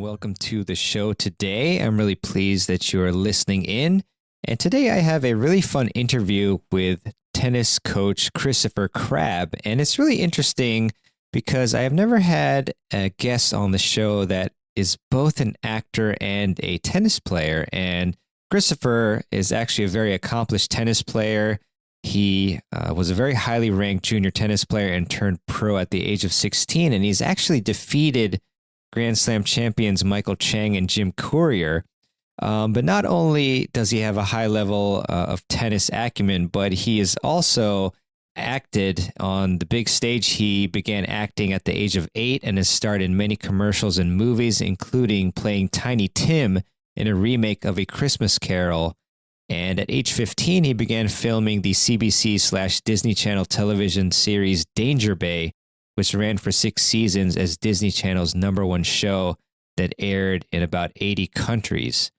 welcome to the show today. I'm really pleased that you're listening in. And today I have a really fun interview with tennis coach Christopher Crabb. And it's really interesting because I have never had a guest on the show that is both an actor and a tennis player. And Christopher is actually a very accomplished tennis player. He was a very highly ranked junior tennis player and turned pro at the age of 16. And he's actually defeated Grand Slam champions Michael Chang and Jim Courier. But not only does he have a high level of tennis acumen, but he is also acted on the big stage. He began acting at the age of 8 and has starred in many commercials and movies, including playing Tiny Tim in a remake of A Christmas Carol. And at age 15, he began filming the CBC/Disney Channel television series Danger Bay, which ran for 6 seasons as Disney Channel's #1 show that aired in about 80 countries.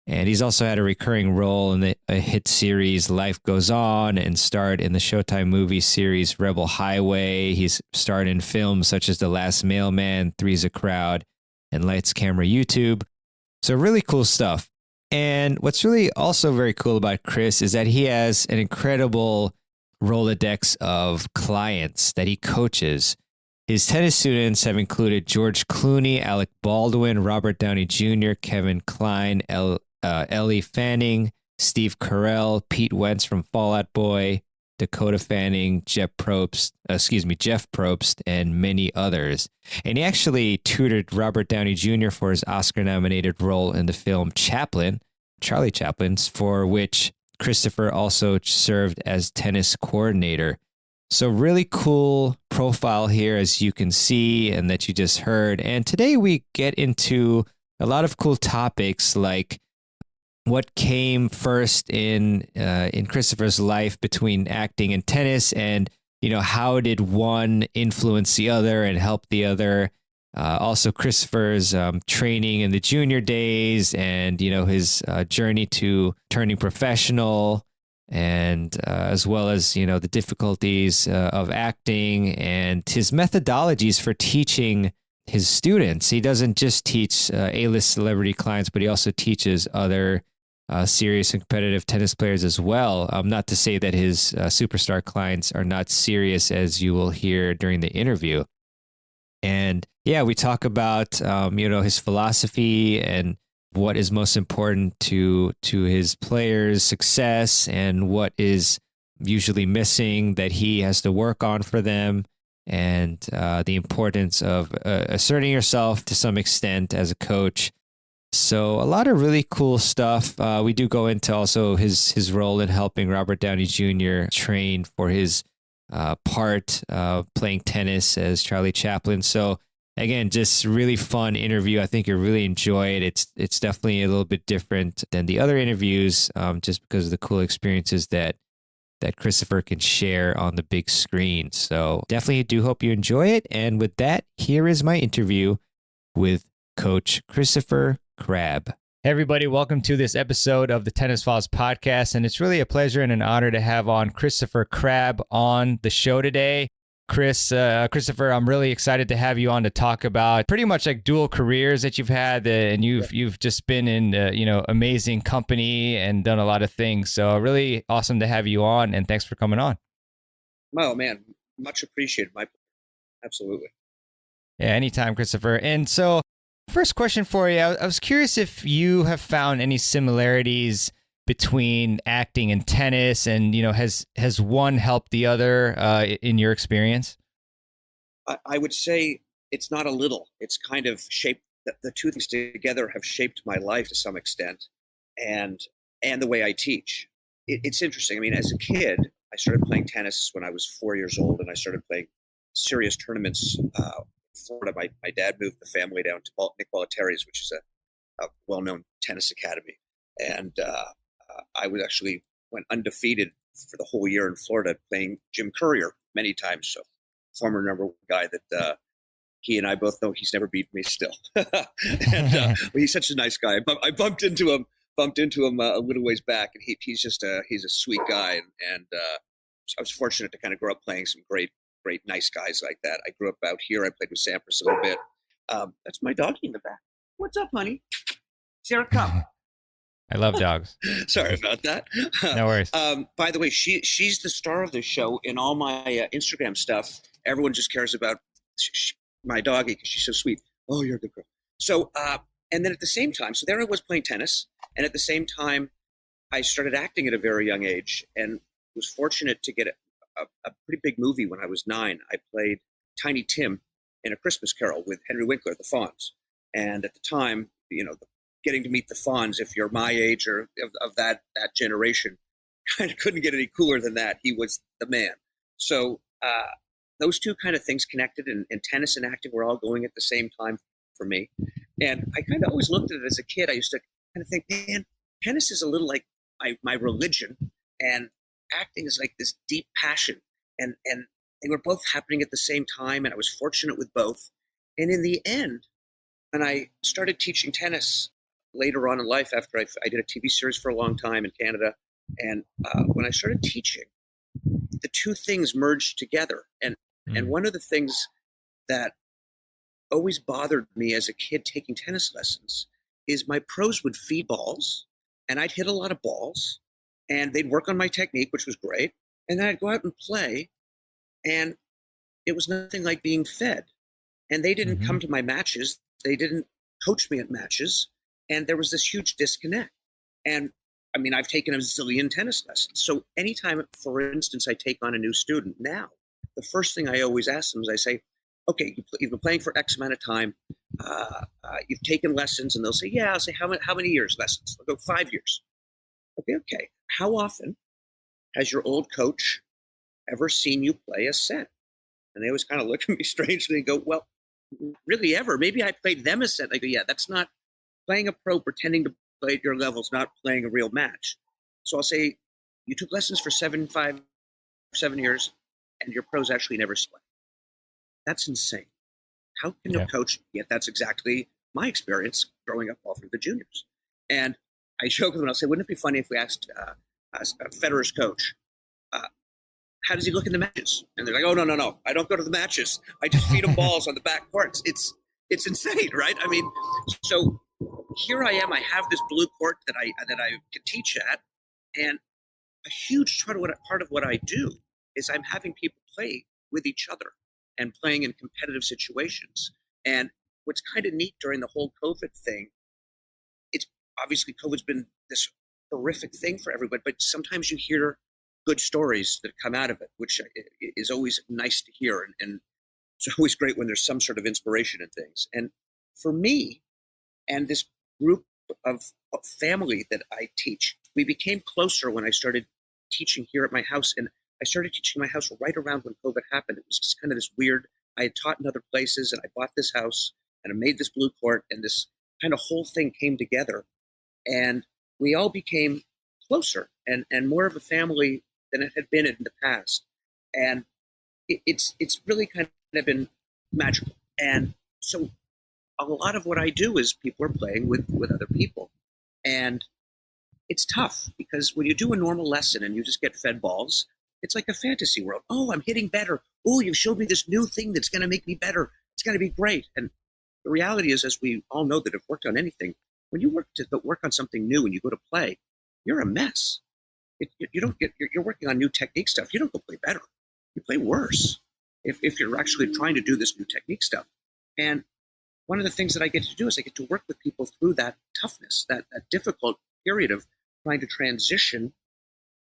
And he's also had a recurring role in a hit series Life Goes On and starred in the Showtime movie series Rebel Highway. He's starred in films such as The Last Mailman, Three's a Crowd, and Lights, Camera, YouTube. So really cool stuff. And what's really also very cool about Chris is that he has an incredible rolodex of clients that he coaches. His tennis students have included George Clooney, Alec Baldwin, Robert Downey Jr., Kevin Kline, Elle Fanning, Steve Carell, Pete Wentz from Fall Out Boy, Dakota Fanning, Jeff Probst, and many others. And he actually tutored Robert Downey Jr. for his Oscar-nominated role in the film Chaplin, Charlie Chaplin's, for which Christopher also served as tennis coordinator. So really cool profile here, as you can see, and that you just heard. And today we get into a lot of cool topics like what came first in Christopher's life between acting and tennis, and how did one influence the other and help the other. Also, Christopher's training in the junior days, and his journey to turning professional, and as well as the difficulties of acting and his methodologies for teaching his students. He doesn't just teach A-list celebrity clients, but he also teaches other serious and competitive tennis players as well. Not to say that his superstar clients are not serious, as you will hear during the interview. And yeah, we talk about his philosophy and what is most important to his players' success, and what is usually missing that he has to work on for them, and the importance of asserting yourself to some extent as a coach. So a lot of really cool stuff. We do go into also his role in helping Robert Downey Jr. train for his part playing tennis as Charlie Chaplin. So again, just really fun interview. I think you'll really enjoy it. It's definitely a little bit different than the other interviews, just because of the cool experiences that Christopher can share on the big screen. So definitely do hope you enjoy it. And with that, here is my interview with Coach Christopher Crabb. Hey everybody, welcome to this episode of the Tennis Files podcast. And it's really a pleasure and an honor to have on Christopher Crabb on the show today. Christopher, I'm really excited to have you on to talk about pretty much like dual careers that you've had, and you've just been in amazing company and done a lot of things. So really awesome to have you on, and thanks for coming on. Oh man, much appreciated. Absolutely. Yeah, anytime, Christopher. And so, first question for you, I was curious if you have found any similarities between acting and tennis, and has one helped the other in your experience? I would say it's not a little. It's kind of shaped the two things together have shaped my life to some extent, and the way I teach. It's interesting. I mean, as a kid, I started playing tennis when I was 4 years old, and I started playing serious tournaments. In Florida, my dad moved the family down to Nick Bollettieri's, which is a well-known tennis academy, and I went undefeated for the whole year in Florida, playing Jim Courier many times. So, former #1 guy that he and I both know he's never beaten me still. And he's such a nice guy. I bumped into him a little ways back, and he's a sweet guy. And I was fortunate to kind of grow up playing some great, nice guys like that. I grew up out here. I played with Sampras a little bit. That's my doggy in the back. What's up, honey? Sarah, come. I love dogs. Sorry about that. No worries. By the way, she's the star of the show. In all my Instagram stuff, everyone just cares about my doggy because she's so sweet. Oh, you're a good girl. So, and then at the same time, so there I was playing tennis, and at the same time, I started acting at a very young age, and was fortunate to get a pretty big movie when I was 9. I played Tiny Tim in A Christmas Carol with Henry Winkler, the Fonz, and at the time, getting to meet the Fonz, if you're my age or of that generation, kind of couldn't get any cooler than that. He was the man. So those two kind of things connected, and tennis and acting were all going at the same time for me. And I kind of always looked at it as a kid. I used to kind of think, man, tennis is a little like my religion, and acting is like this deep passion. And they were both happening at the same time, and I was fortunate with both. And in the end, when I started teaching tennis later on in life, after I did a TV series for a long time in Canada, and when I started teaching, the two things merged together. And one of the things that always bothered me as a kid taking tennis lessons is my pros would feed balls, and I'd hit a lot of balls, and they'd work on my technique, which was great. And then I'd go out and play, and it was nothing like being fed. And they didn't come to my matches. They didn't coach me at matches. And there was this huge disconnect. And I mean, I've taken a zillion tennis lessons. So anytime, for instance, I take on a new student now, the first thing I always ask them is I say, okay, you've been playing for X amount of time. You've taken lessons. And they'll say, yeah. I'll say, how many years lessons? I'll go 5 years. Okay. How often has your old coach ever seen you play a set? And they always kind of look at me strangely and go, well, really ever? Maybe I played them a set. I go, yeah, that's not playing a pro, pretending to play at your level is not playing a real match. So I'll say, you took lessons for 7 years, and your pros actually never play. That's insane. How can a coach, yet that's exactly my experience growing up all through the juniors. And I joke with them, I'll say, wouldn't it be funny if we asked Federer's coach, how does he look in the matches? And they're like, oh, no. I don't go to the matches. I just feed him balls on the back courts. It's insane, right? I mean, so here I am. I have this blue court that I can teach at. And a huge part of what I do is I'm having people play with each other and playing in competitive situations. And what's kind of neat during the whole COVID thing, it's obviously COVID's been this horrific thing for everybody, but sometimes you hear good stories that come out of it, which is always nice to hear. And it's always great when there's some sort of inspiration in things. And for me and this group of family that I teach, we became closer when I started teaching here at my house. And I started teaching my house right around when COVID happened. It was just kind of this weird, I had taught in other places, and I bought this house and I made this blue court, and this kind of whole thing came together. And we all became closer and more of a family than it had been in the past. And it's really kind of been magical. And so a lot of what I do is people are playing with other people. And it's tough because when you do a normal lesson and you just get fed balls, it's like a fantasy world. Oh, I'm hitting better. Oh, you've showed me this new thing that's going to make me better. It's going to be great. And the reality is, as we all know that have worked on anything, when you work on something new and you go to play, you're a mess. You're working on new technique stuff. You don't go play better. You play worse if you're actually trying to do this new technique stuff. And one of the things that I get to do is I get to work with people through that toughness, that difficult period of trying to transition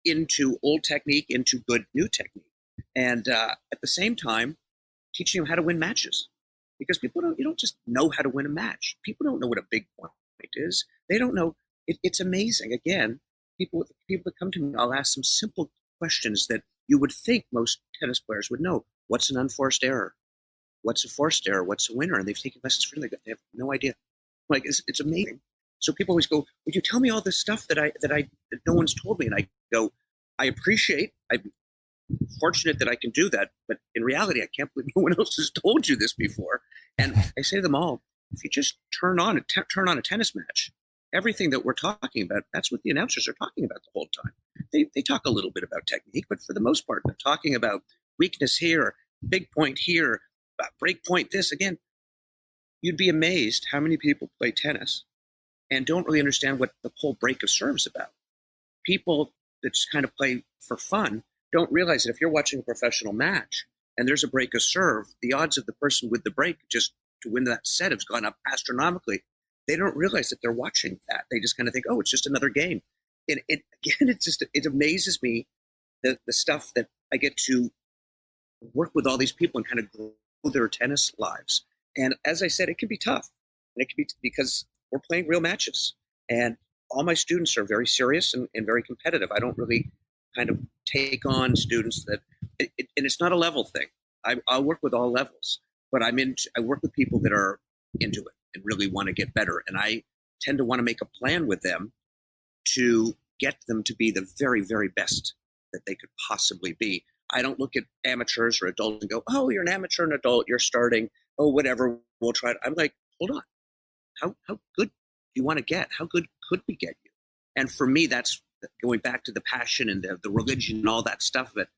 into old technique, into good new technique. And at the same time, teaching them how to win matches. Because you don't just know how to win a match. People don't know what a big point is. They don't know. It's amazing. Again, people that come to me, I'll ask them simple questions that you would think most tennis players would know. What's an unforced error? What's a forced error? What's a winner? And they've taken lessons from them. They have no idea. Like, it's amazing. So people always go, would you tell me all this stuff that no one's told me? And I go, I'm fortunate that I can do that, but in reality, I can't believe no one else has told you this before. And I say to them all, if you just turn on a tennis match, everything that we're talking about, that's what the announcers are talking about the whole time. They talk a little bit about technique, but for the most part, they're talking about weakness here, big point here, break point this. Again, you'd be amazed how many people play tennis and don't really understand what the whole break of serve is about. People that just kind of play for fun don't realize that if you're watching a professional match and there's a break of serve, the odds of the person with the break just to win that set has gone up astronomically. They don't realize that they're watching that. They just kind of think, oh, it's just another game. And it amazes me the stuff that I get to work with all these people and kind of grow their tennis lives. And as I said, it can be tough. And it can be because we're playing real matches. And all my students are very serious and very competitive. I don't really kind of take on students and it's not a level thing. I'll work with all levels, but I work with people that are into it and really want to get better. And I tend to want to make a plan with them to get them to be the very, very best that they could possibly be. I don't look at amateurs or adults and go, oh, you're an amateur and adult, you're starting, oh, whatever, we'll try it. I'm like, hold on. How good do you want to get? How good could we get you? And for me, that's going back to the passion and the religion and all that stuff. But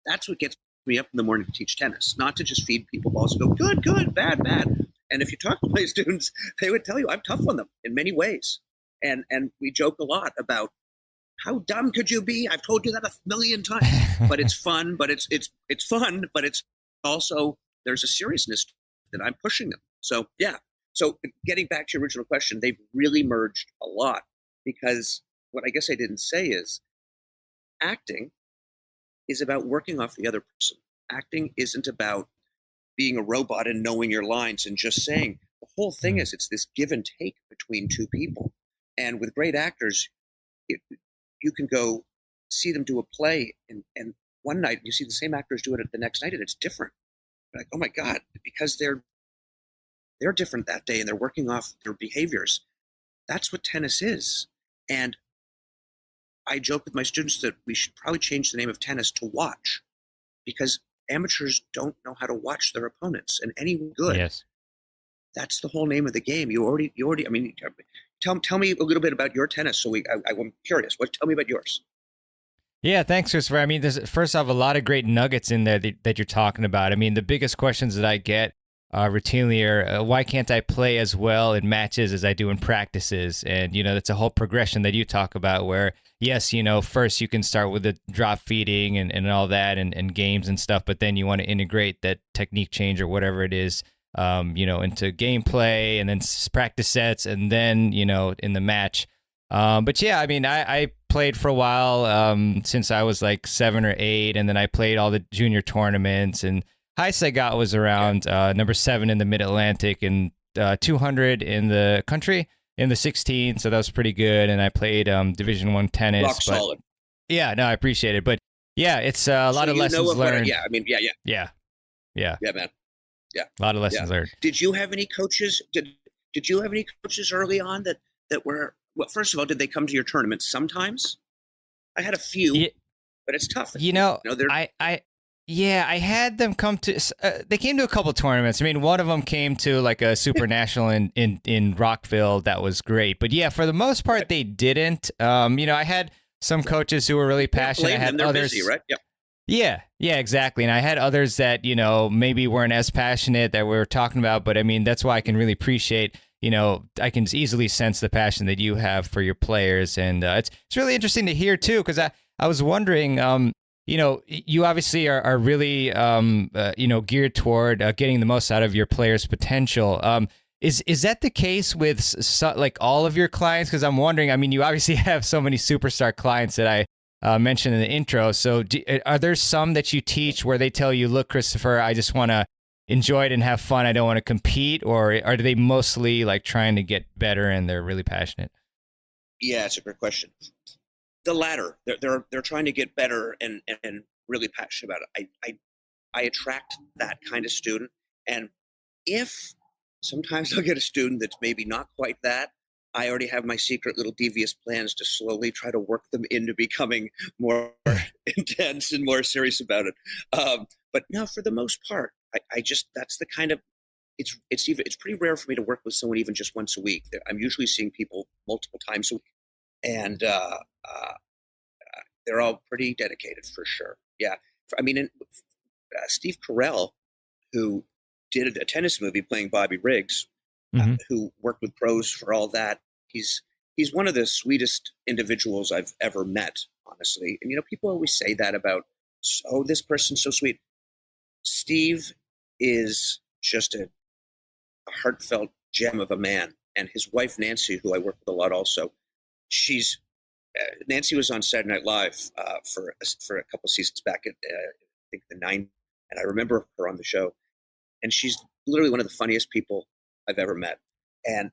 that's what gets me up in the morning to teach tennis, not to just feed people balls and go, good, good, bad, bad. And if you talk to my students, they would tell you I'm tough on them in many ways. And we joke a lot about how dumb could you be? I've told you that 1,000,000 times. But it's fun, but it's fun, but it's also there's a seriousness that I'm pushing them. So yeah. So getting back to your original question, they've really merged a lot because what I guess I didn't say is acting is about working off the other person. Acting isn't about being a robot and knowing your lines and just saying. The whole thing is it's this give and take between two people. And with great actors, you can go see them do a play and one night you see the same actors do it the next night and it's different. Like, oh my God, because they're different that day and they're working off their behaviors. That's what tennis is. And I joke with my students that we should probably change the name of tennis to watch because amateurs don't know how to watch their opponents and any good. Yes. That's the whole name of the game. You already, I mean, tell me a little bit about your tennis. So I'm curious. Tell me about yours. Yeah, thanks, Christopher. I mean, there's first off a lot of great nuggets in there that you're talking about. I mean, the biggest questions that I get routinely are, why can't I play as well in matches as I do in practices? And, that's a whole progression that you talk about where, yes, first you can start with the drop feeding and all that and games and stuff, but then you want to integrate that technique change or whatever it is, into gameplay and then practice sets and then, in the match. But yeah, I mean, I played for a while since I was like 7 or 8, and then I played all the junior tournaments, and highest I got was around number 7 in the Mid-Atlantic and 200 in the country in the 16, so that was pretty good. And I played Division I tennis. Rock solid. Yeah, no, I appreciate it. But yeah, it's a lot of lessons learned. Yeah, I mean, yeah, man. Yeah, a lot of lessons learned. Did you have any coaches? Did you have any coaches early on that were? Well, first of all, did they come to your tournaments sometimes? I had a few, but it's tough. I had them come to. They came to a couple tournaments. I mean, one of them came to like a super national in Rockville. That was great. But yeah, for the most part, they didn't. I had some coaches who were really passionate. I had others. Busy, right? Yeah, exactly. And I had others that maybe weren't as passionate that we were talking about. But I mean, that's why I can really appreciate. I can easily sense the passion that you have for your players, and it's really interesting to hear too. Because I was wondering. You obviously are really, geared toward getting the most out of your players' potential. Is that the case with like all of your clients? Because I'm wondering. I mean, you obviously have so many superstar clients that I mentioned in the intro. So, are there some that you teach where they tell you, "Look, Christopher, I just want to enjoy it and have fun. I don't want to compete," or are they mostly like trying to get better and they're really passionate? Yeah, it's a great question. The latter. They're trying to get better and really passionate about it. I attract that kind of student, and if sometimes I'll get a student that's maybe not quite that, I already have my secret little devious plans to slowly try to work them into becoming more intense and more serious about it. But no, for the most part, I just that's the kind of it's pretty rare for me to work with someone even just once a week. I'm usually seeing people multiple times a week. And they're all pretty dedicated for sure. Yeah. I mean, Steve Carell, who did a tennis movie playing Bobby Riggs, Hmm. who worked with pros for all that. He's one of the sweetest individuals I've ever met, honestly. And people always say that about, oh, this person's so sweet. Steve is just a heartfelt gem of a man, and his wife Nancy, who I work with a lot, also. She's Nancy was on Saturday Night Live for a couple seasons back at I think the '90s, and I remember her on the show. And she's literally one of the funniest people I've ever met. And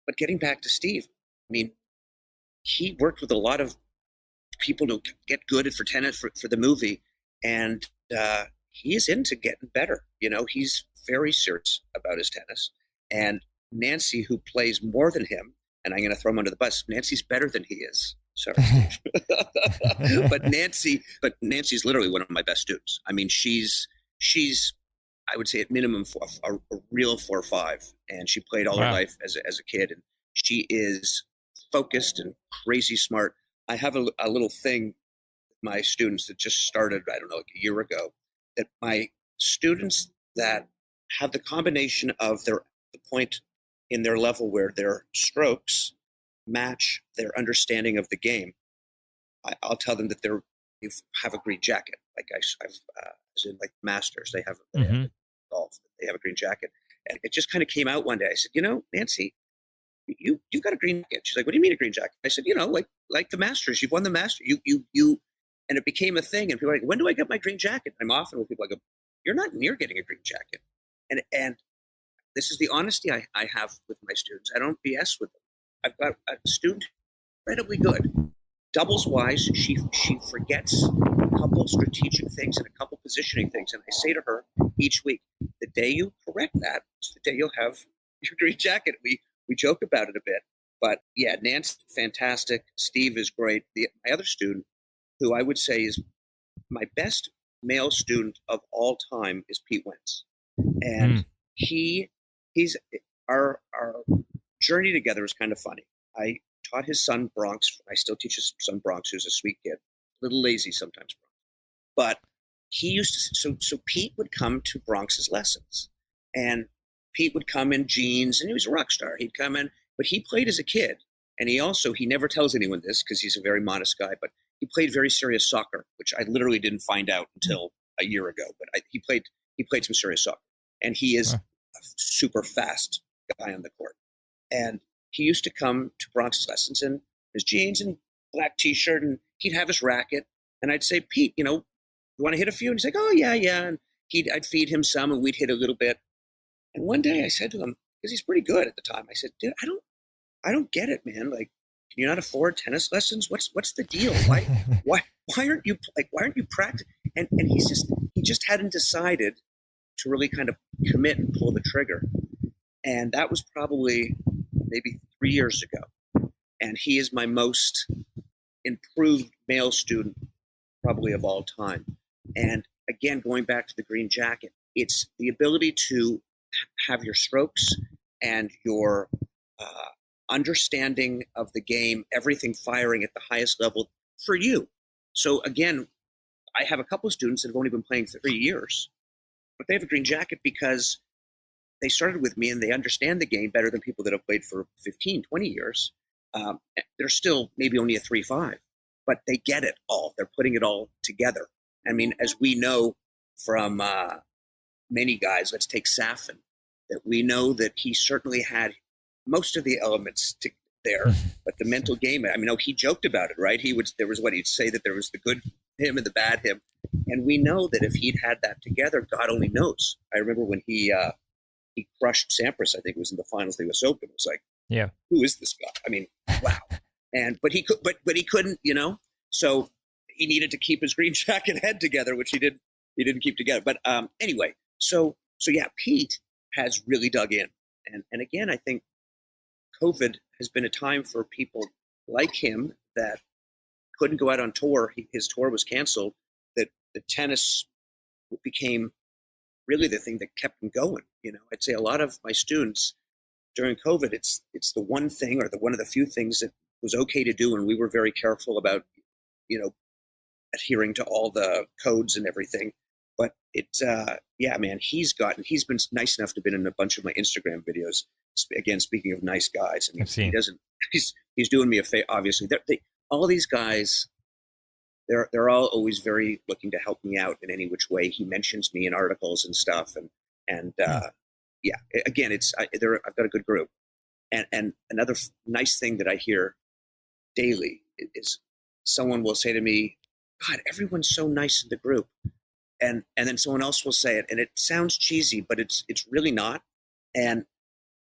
but getting back to Steve, I mean, he worked with a lot of people to get good for tennis for the movie, and he is into getting better. He's very serious about his tennis. And Nancy, who plays more than him, and I'm going to throw him under the bus. Nancy's better than he is. Sorry, Steve. Nancy's literally one of my best students. I mean, she's I would say at minimum a real 4 or 5, and she played all her life as a kid, and she is focused and crazy smart. I have a little thing with my students that just started, I don't know, like a year ago, that my students that have the combination of the point in their level where their strokes match their understanding of the game, I'll tell them that you have a green jacket. Like I've as in like masters, they have golf, they have a green jacket. And it just kind of came out one day. I said, Nancy, you've got a green jacket. She's like, what do you mean a green jacket? I said, like the Masters, you've won the Master. You, and it became a thing. And people are like, when do I get my green jacket? I'm often with people, I go, you're not near getting a green jacket. And this is the honesty I have with my students. I don't BS with them. I've got a student incredibly good. Doubles wise, she forgets a couple strategic things and a couple positioning things. And I say to her each week, the day you correct that, it's the day you'll have your green jacket. We joke about it a bit. But yeah, Nancy's fantastic. Steve is great. My other student, who I would say is my best male student of all time, is Pete Wentz. And he's our journey together is kind of funny. I taught his son Bronx. I still teach his son Bronx, who's a sweet kid, a little lazy sometimes, but he used to. So Pete would come to Bronx's lessons, and Pete would come in jeans, and he was a rock star. He'd come in, but he played as a kid, and he never tells anyone this because he's a very modest guy, but he played very serious soccer, which I literally didn't find out until a year ago. But he played some serious soccer, and he is a super fast guy on the court. And he used to come to Bronx's lessons in his jeans and black T-shirt, and he'd have his racket. And I'd say, Pete, you want to hit a few? And he's like, oh, yeah. And I'd feed him some, and we'd hit a little bit. And one day I said to him, because he's pretty good at the time, I said, dude, I don't get it, man. Like, can you not afford tennis lessons? What's the deal? Why aren't you practicing? And he just hadn't decided to really kind of commit and pull the trigger. And that was probably maybe 3 years ago. And he is my most improved male student probably of all time. And again, going back to the green jacket, it's the ability to have your strokes and your understanding of the game, everything firing at the highest level for you. So again, I have a couple of students that have only been playing 3 years, but they have a green jacket because they started with me and they understand the game better than people that have played for 15, 20 years. They're still maybe only a 3-5, but they get it all. They're putting it all together. I mean, as we know from many guys, let's take Safin, that we know that he certainly had most of the elements there, but the mental game, I mean, he joked about it, right? He'd say that there was the good him and the bad him. And we know that if he'd had that together, God only knows. I remember when he crushed Sampras, I think it was in the finals of the US Open. It was like, yeah, who is this guy? I mean, wow. But he couldn't, so he needed to keep his green jacket head together, which he didn't keep together. But anyway, so yeah, Pete has really dug in. And again, I think COVID has been a time for people like him that couldn't go out on tour. His tour was canceled, that the tennis became really the thing that kept him going. I'd say a lot of my students during COVID, it's the one thing or one of the few things that was okay to do. And we were very careful about, adhering to all the codes and everything. But it's yeah, man, he's been nice enough to be in a bunch of my Instagram videos. Again, speaking of nice guys, I I've mean, he seen. doesn't. He's doing me a favor. Obviously, all these guys, they're all always very looking to help me out in any which way. He mentions me in articles and stuff, and yeah, again, I've got a good group. And another nice thing that I hear daily is someone will say to me, "God, everyone's so nice in the group," and then someone else will say it, and it sounds cheesy, but it's really not. And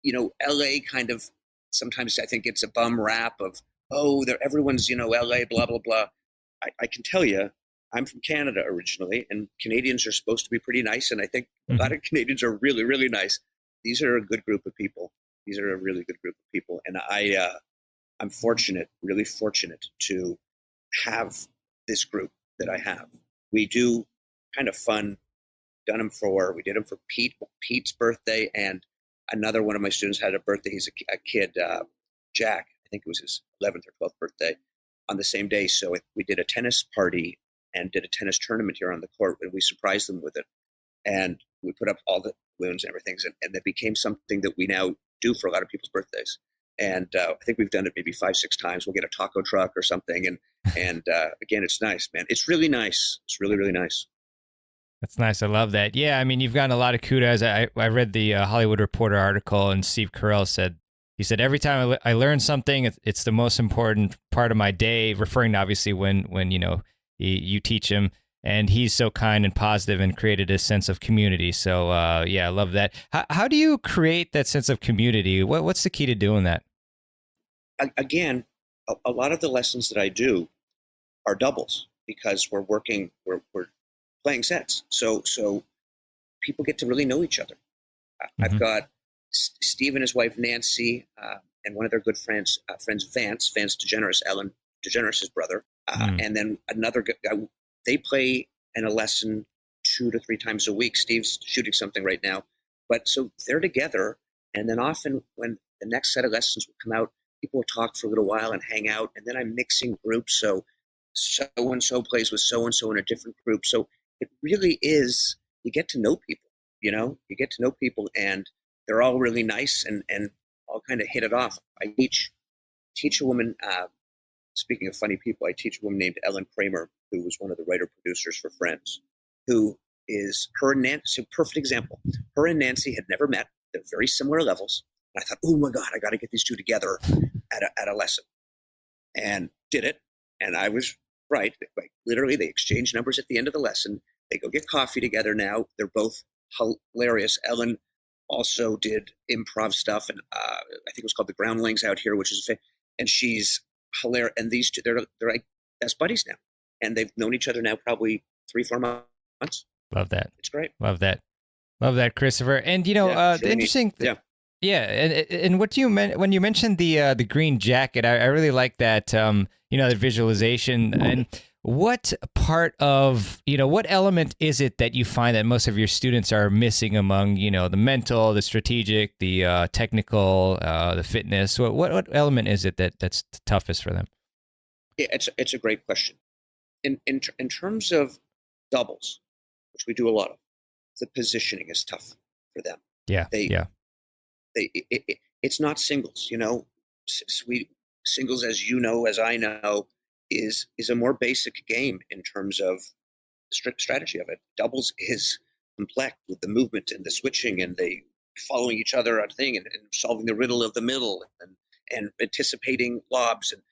LA kind of sometimes I think it's a bum rap of, oh, everyone's LA blah blah blah. I can tell you, I'm from Canada originally, and Canadians are supposed to be pretty nice, and I think a lot of Canadians are really really nice. These are a good group of people. These are a really good group of people, and I'm fortunate, really fortunate to have this group that I have. We do kind of fun. We did them for Pete's birthday, and another one of my students had a birthday. He's a kid, Jack. I think it was his 11th or 12th birthday on the same day. So we did a tennis party and did a tennis tournament here on the court, and we surprised them with it. And we put up all the balloons and everything, and it became something that we now do for a lot of people's birthdays. And I think we've done it maybe 5-6 times. We'll get a taco truck or something, and again, it's nice, man. It's really nice. It's really really nice. That's nice. I love that. Yeah, I mean, you've gotten a lot of kudos. I read the Hollywood Reporter article, and Steve Carell he said every time I learn something, it's the most important part of my day. Referring to obviously when you teach him, and he's so kind and positive and created a sense of community. So yeah, I love that. How do you create that sense of community? What's the key to doing that? Again, a lot of the lessons that I do are doubles because we're playing sets. So people get to really know each other. I've got Steve and his wife Nancy, and one of their good friends Vance DeGeneres, Ellen DeGeneres' brother, and then another guy. They play in a lesson 2 to 3 times a week. Steve's shooting something right now, but so they're together, and then often when the next set of lessons will come out, people will talk for a little while and hang out, and then I'm mixing groups. So and so plays with so and so in a different group. So it really is, you get to know people, you get to know people, and they're all really nice and all kind of hit it off. I teach a woman, speaking of funny people, I teach a woman named Ellen Kramer, who was one of the writer-producers for Friends, who is her and Nancy, perfect example. Her and Nancy had never met. They're very similar levels. And I thought, oh my God, I got to get these two together at a lesson. And did it. And I was right. Like literally, they exchange numbers at the end of the lesson. They go get coffee together now. They're both hilarious. Ellen also did improv stuff, and I think it was called The Groundlings out here, which is and she's hilarious. And these two, they're like best buddies now, and they've known each other now probably 3-4 months. Love that. It's great. Love that, Christopher. And the really interesting, yeah, and what when you mentioned the green jacket, I really like that. The visualization. And what part of what element is it that you find that most of your students are missing among the mental, the strategic, the technical, the fitness? What element is it that's the toughest for them? Yeah, it's a great question. In terms of doubles, which we do a lot of, the positioning is tough for them. It's not singles, singles, as I know, is a more basic game in terms of strategy of it. Doubles is complex with the movement and the switching and the following each other on thing and solving the riddle of the middle and anticipating lobs. And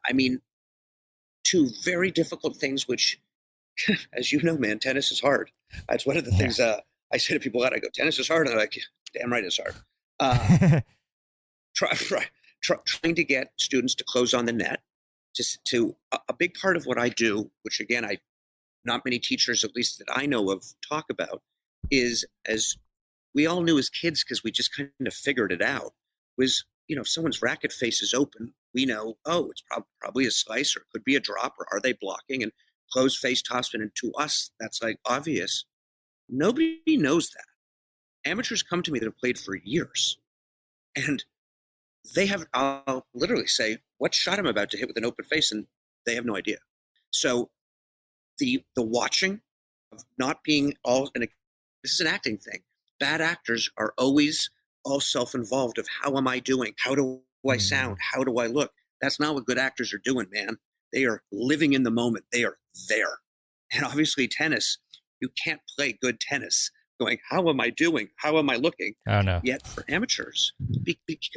I mean, 2 very difficult things, which, as you know, man, tennis is hard. That's one of the things I say to people. I go, tennis is hard. And they're like, damn right it's hard. Trying to get students to close on the net. A big part of what I do, which again, not many teachers, at least that I know of, talk about, is, as we all knew as kids, because we just kind of figured it out, was, if someone's racket face is open, we know, oh, it's probably a slice, or it could be a drop, or are they blocking? And closed face topspin, and to us, that's like obvious. Nobody knows that. Amateurs come to me that have played for years, and I'll literally say, what shot I'm about to hit with an open face, and they have no idea. So the watching not being all, and this is an acting thing. Bad actors are always all self-involved of how am I doing? How do I sound? How do I look? That's not what good actors are doing, man. They are living in the moment. They are there. And obviously tennis, you can't play good tennis going, how am I doing? How am I looking? Oh, no. Yet for amateurs,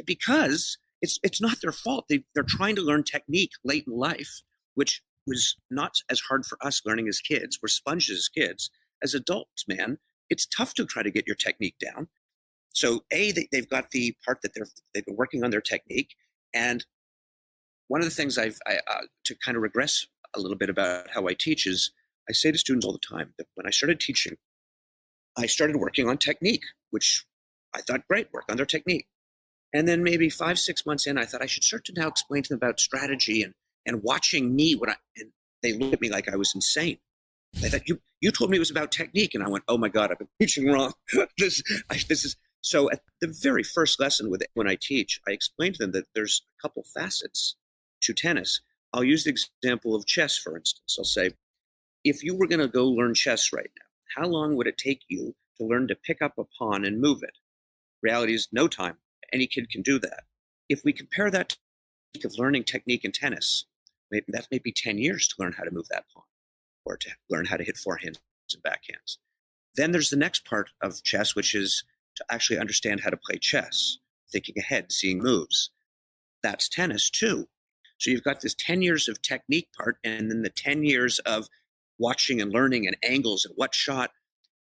because it's not their fault. They're trying to learn technique late in life, which was not as hard for us learning as kids. We're sponges as kids. As adults, man, it's tough to try to get your technique down. So they've got the part that they've been working on their technique. And one of the things to kind of regress a little bit about how I teach is I say to students all the time that when I started teaching, I started working on technique, which I thought, great, work on their technique. And then maybe 5-6 months in, I thought I should start to now explain to them about strategy and watching me and they looked at me like I was insane. They thought, you told me it was about technique. And I went, oh my God, I've been teaching wrong. This is, so at the very first lesson when I teach, I explain to them that there's a couple facets to tennis. I'll use the example of chess, for instance. I'll say, if you were going to go learn chess right now, how long would it take you to learn to pick up a pawn and move it? Reality is no time. Any kid can do that. If we compare that to learning technique in tennis, that may be 10 years to learn how to move that pawn or to learn how to hit forehands and backhands. Then there's the next part of chess, which is to actually understand how to play chess, thinking ahead, seeing moves. That's tennis too. So you've got this 10 years of technique part and then the 10 years of watching and learning and angles and what shot.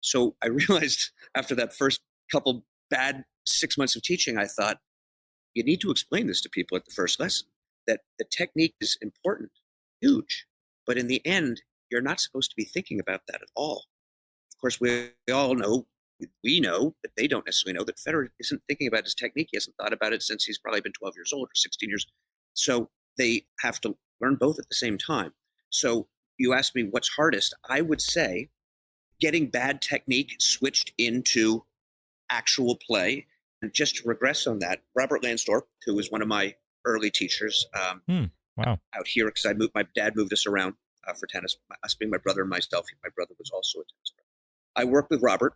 So I realized after that first couple bad 6 months of teaching, I thought, you need to explain this to people at the first lesson, that the technique is important, huge. But in the end, you're not supposed to be thinking about that at all. Of course, we all know, we know, but they don't necessarily know that Federer isn't thinking about his technique. He hasn't thought about it since he's probably been 12 years old or 16 years. So they have to learn both at the same time. So you asked me what's hardest. I would say getting bad technique switched into actual play. And just to regress on that, Robert Lansdorp, who was one of my early teachers Wow. out here, because my dad moved us around for tennis, us being my brother and myself. My brother was also a tennis player. I worked with Robert,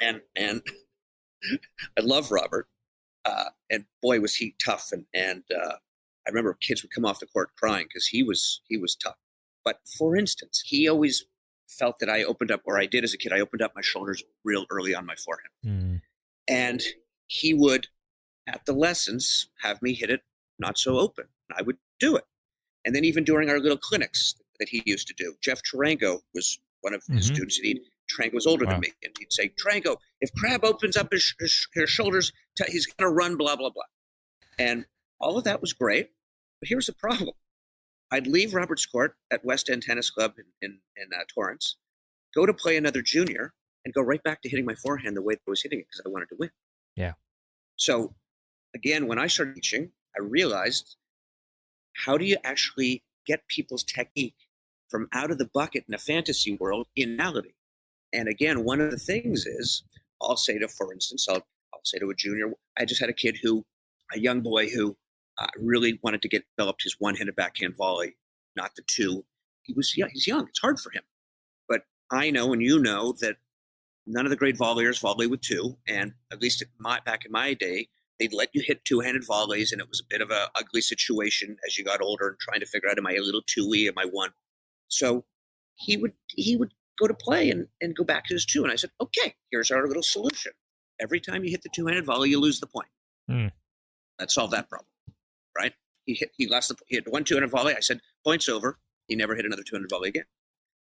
and I love Robert. And boy, was he tough. And I remember kids would come off the court crying because he was tough. But for instance, he always felt that I opened up, or I did as a kid, I opened up my shoulders real early on my forehand. And he would, at the lessons, have me hit it not so open. I would do it. And then even during our little clinics that he used to do, Jeff Tarango was one of his students. Tarango was older than me. And he'd say, Tarango, if Crabb opens up his shoulders, he's going to run, blah, blah, blah. And all of that was great. But here's the problem. I'd leave Robert's court at West End Tennis Club in Torrance, go to play another junior, and go right back to hitting my forehand the way I was hitting it because I wanted to win. Yeah. So again, when I started teaching, I realized, how do you actually get people's technique from out of the bucket in a fantasy world in reality? And again, one of the things is, I'll say to, for instance, I'll say to a junior, I just had a young boy who really wanted to get developed his one-handed backhand volley, not the two. He's young. It's hard for him. But I know, and you know, that none of the great volleyers volley with two. And at least back in my day, they'd let you hit two-handed volleys, and it was a bit of an ugly situation as you got older and trying to figure out, am I a little two-y, am I one? So he would go to play and go back to his two. And I said, okay, here's our little solution. Every time you hit the two-handed volley, you lose the point. That solved that problem, right? He hit one two-handed volley. I said, point's over. He never hit another two-handed volley again.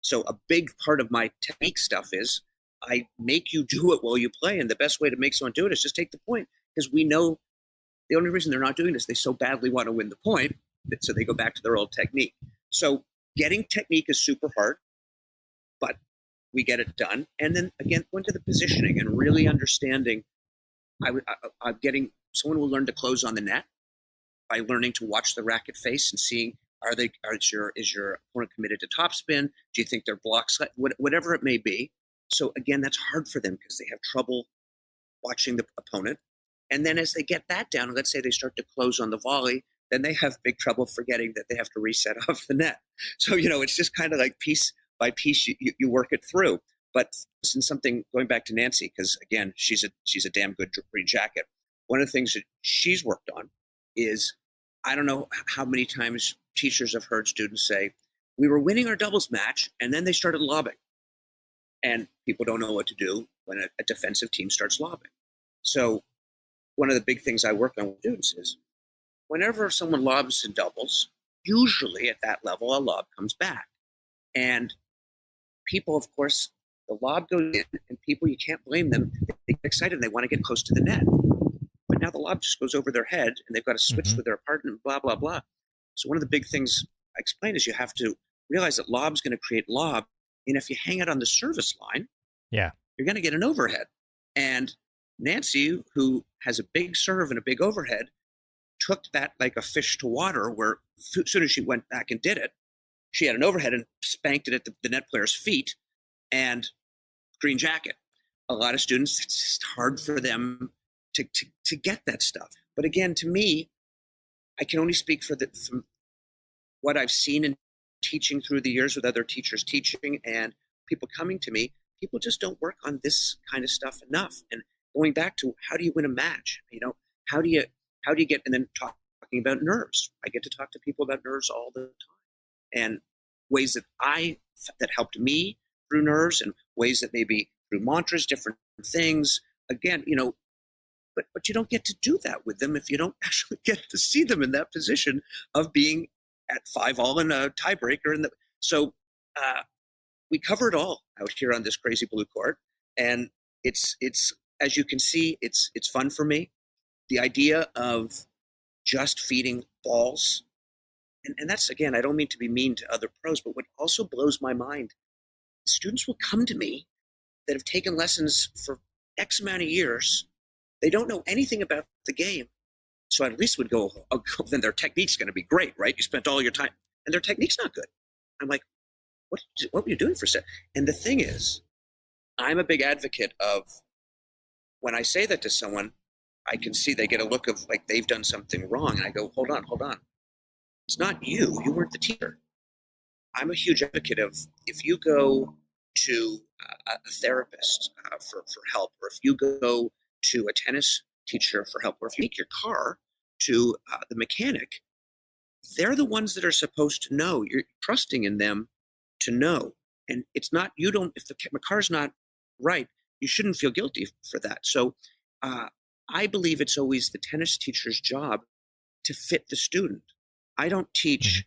So a big part of my technique stuff is I make you do it while you play. And the best way to make someone do it is just take the point, because we know the only reason they're not doing this, they so badly want to win the point, so they go back to their old technique. So getting technique is super hard, but we get it done. And then again, going to the positioning and really understanding, I'm getting, someone will learn to close on the net by learning to watch the racket face and seeing, is your opponent committed to topspin? Do you think their blocks, whatever it may be. So again, that's hard for them because they have trouble watching the opponent. And then as they get that down, let's say they start to close on the volley, then they have big trouble forgetting that they have to reset off the net. So, it's just kind of like piece by piece, you work it through. But in something, going back to Nancy, because again, she's a damn good green jacket. One of the things that she's worked on is, I don't know how many times teachers have heard students say, we were winning our doubles match, and then they started lobbing. And people don't know what to do when a defensive team starts lobbing. So one of the big things I work on with students is, whenever someone lobs in doubles, usually at that level, a lob comes back. And people, of course, the lob goes in, and people, you can't blame them. They get excited and they want to get close to the net. But now the lob just goes over their head, and they've got to switch with their partner, and blah, blah, blah. So one of the big things I explain is you have to realize that lob's going to create lob. And if you hang it on the service line, yeah, you're going to get an overhead. And Nancy, who has a big serve and a big overhead, took that like a fish to water, where as soon as she went back and did it, she had an overhead and spanked it at the net player's feet, and green jacket. A lot of students, it's just hard for them to get that stuff. But again, to me, I can only speak from what I've seen in teaching through the years with other teachers teaching and people coming to me. People just don't work on this kind of stuff enough. And going back to, how do you win a match? How do you get, and then talking about nerves. I get to talk to people about nerves all the time, and ways that helped me through nerves, and ways that maybe through mantras, different things. Again, but you don't get to do that with them if you don't actually get to see them in that position of being at 5-all in a tiebreaker. So we cover it all out here on this crazy blue court, and it's as you can see, it's fun for me. The idea of just feeding balls, and that's, again, I don't mean to be mean to other pros, but what also blows my mind, students will come to me that have taken lessons for X amount of years. They don't know anything about the game. So I at least would go, oh, then their technique's going to be great, right? You spent all your time, and their technique's not good. I'm like, what were you doing for set? And the thing is, I'm a big advocate of, when I say that to someone, I can see they get a look of like they've done something wrong. And I go, hold on. It's not you. You weren't the teacher. I'm a huge advocate of, if you go to a therapist for help, or if you go to a tennis teacher for help, or if you take your car to the mechanic, they're the ones that are supposed to know. You're trusting in them to know. And it's not, if the car's not right, you shouldn't feel guilty for that. So I believe it's always the tennis teacher's job to fit the student. I don't teach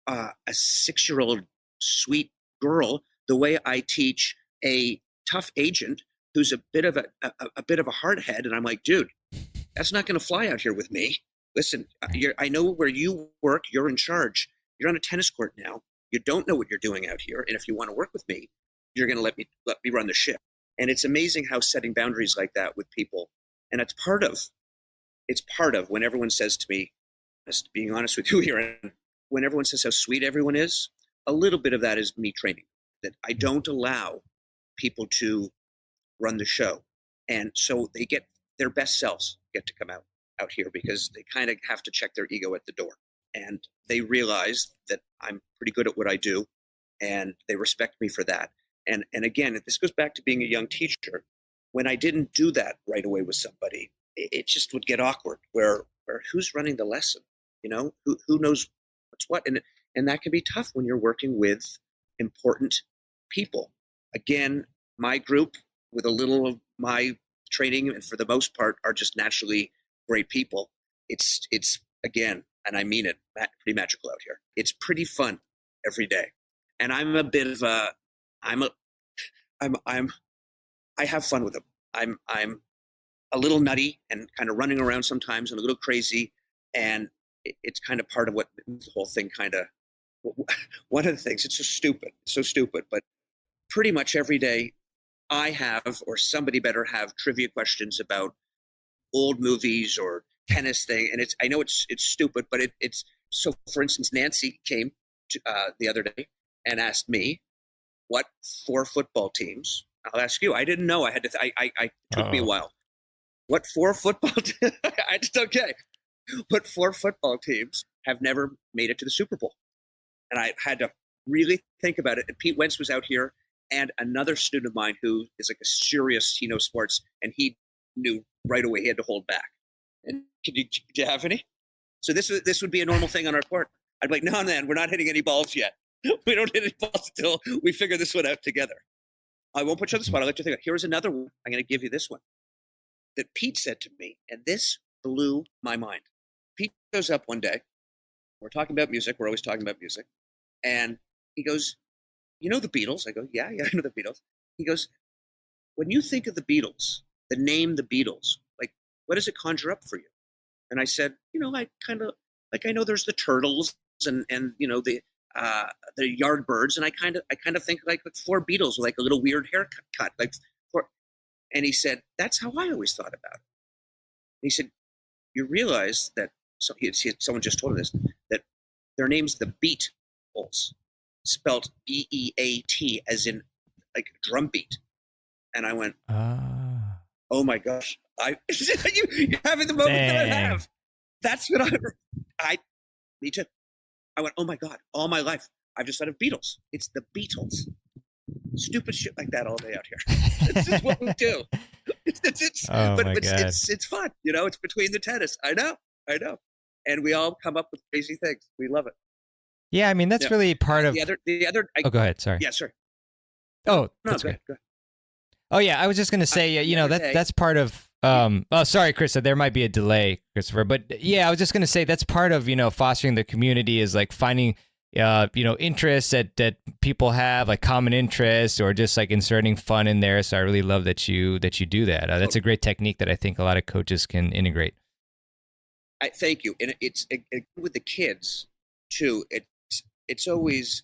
a 6-year-old sweet girl the way I teach a tough agent who's a bit of a hard head. And I'm like, dude, that's not going to fly out here with me. Listen, I know where you work. You're in charge. You're on a tennis court now. You don't know what you're doing out here. And if you want to work with me, you're going to let me run the ship. And it's amazing how setting boundaries like that with people, and it's part of when everyone says to me, just being honest with you here, and when everyone says how sweet everyone is, a little bit of that is me training, that I don't allow people to run the show. And so they get their best selves get to come out here, because they kind of have to check their ego at the door. And they realize that I'm pretty good at what I do, and they respect me for that. And again, this goes back to being a young teacher. When I didn't do that right away with somebody, it just would get awkward, where who's running the lesson? Who knows what's what? And that can be tough when you're working with important people. Again, my group, with a little of my training, and for the most part, are just naturally great people. It's again, and I mean it, pretty magical out here. It's pretty fun every day. And I'm a bit of I have fun with them. I'm a little nutty and kind of running around sometimes, and a little crazy. And it's kind of part of what the whole thing kind of, one of the things, it's so stupid, but pretty much every day I have, or somebody better have, trivia questions about old movies or tennis thing. And I know it's stupid, but it's, so for instance, Nancy came to, the other day and asked me, what 4 football teams, I'll ask you, I didn't know, I took me a while. What 4 football teams, what 4 football teams have never made it to the Super Bowl? And I had to really think about it. And Pete Wentz was out here, and another student of mine who is like a serious, he knows sports, and he knew right away he had to hold back. And do you have any? So this would be a normal thing on our court. I'd be like, no, man, we're not hitting any balls yet. We don't hit any balls until we figure this one out together. I won't put you on the spot. I'll let you think. Here's another one. I'm going to give you this one that Pete said to me, and this blew my mind. Pete goes up one day. We're talking about music. We're always talking about music. And he goes, you know the Beatles? I go, yeah, I know the Beatles. He goes, when you think of the Beatles, the name the Beatles, like, what does it conjure up for you? And I said, I kind of, like, I know there's the Turtles and the Yardbirds, and I kind of think like four Beatles with like a little weird haircut, like four. And he said, that's how I always thought about it. And he said, you realize that someone just told him this, that their name's the Beatles, spelled B-E-A-T, as in like drum beat. And I went, oh my gosh, you're having the moment that I have. That's what me too. I went, oh my God, all my life, I've just thought of Beatles. It's the Beatles. Stupid shit like that all day out here. This is what we do. It's fun. It's between the tennis. I know. And we all come up with crazy things. We love it. Yeah, I mean, that's really part of... The other... go ahead, sorry. Yeah, sorry. Oh, no, that's go good. ahead. Oh, yeah, I was just going to say, that's part of... sorry, Chris, there might be a delay, Christopher. But yeah, I was just going to say that's part of, fostering the community is like finding, interests that people have, like common interests, or just like inserting fun in there. So I really love that you do that. That's a great technique that I think a lot of coaches can integrate. Thank you. And it's with the kids too. It's always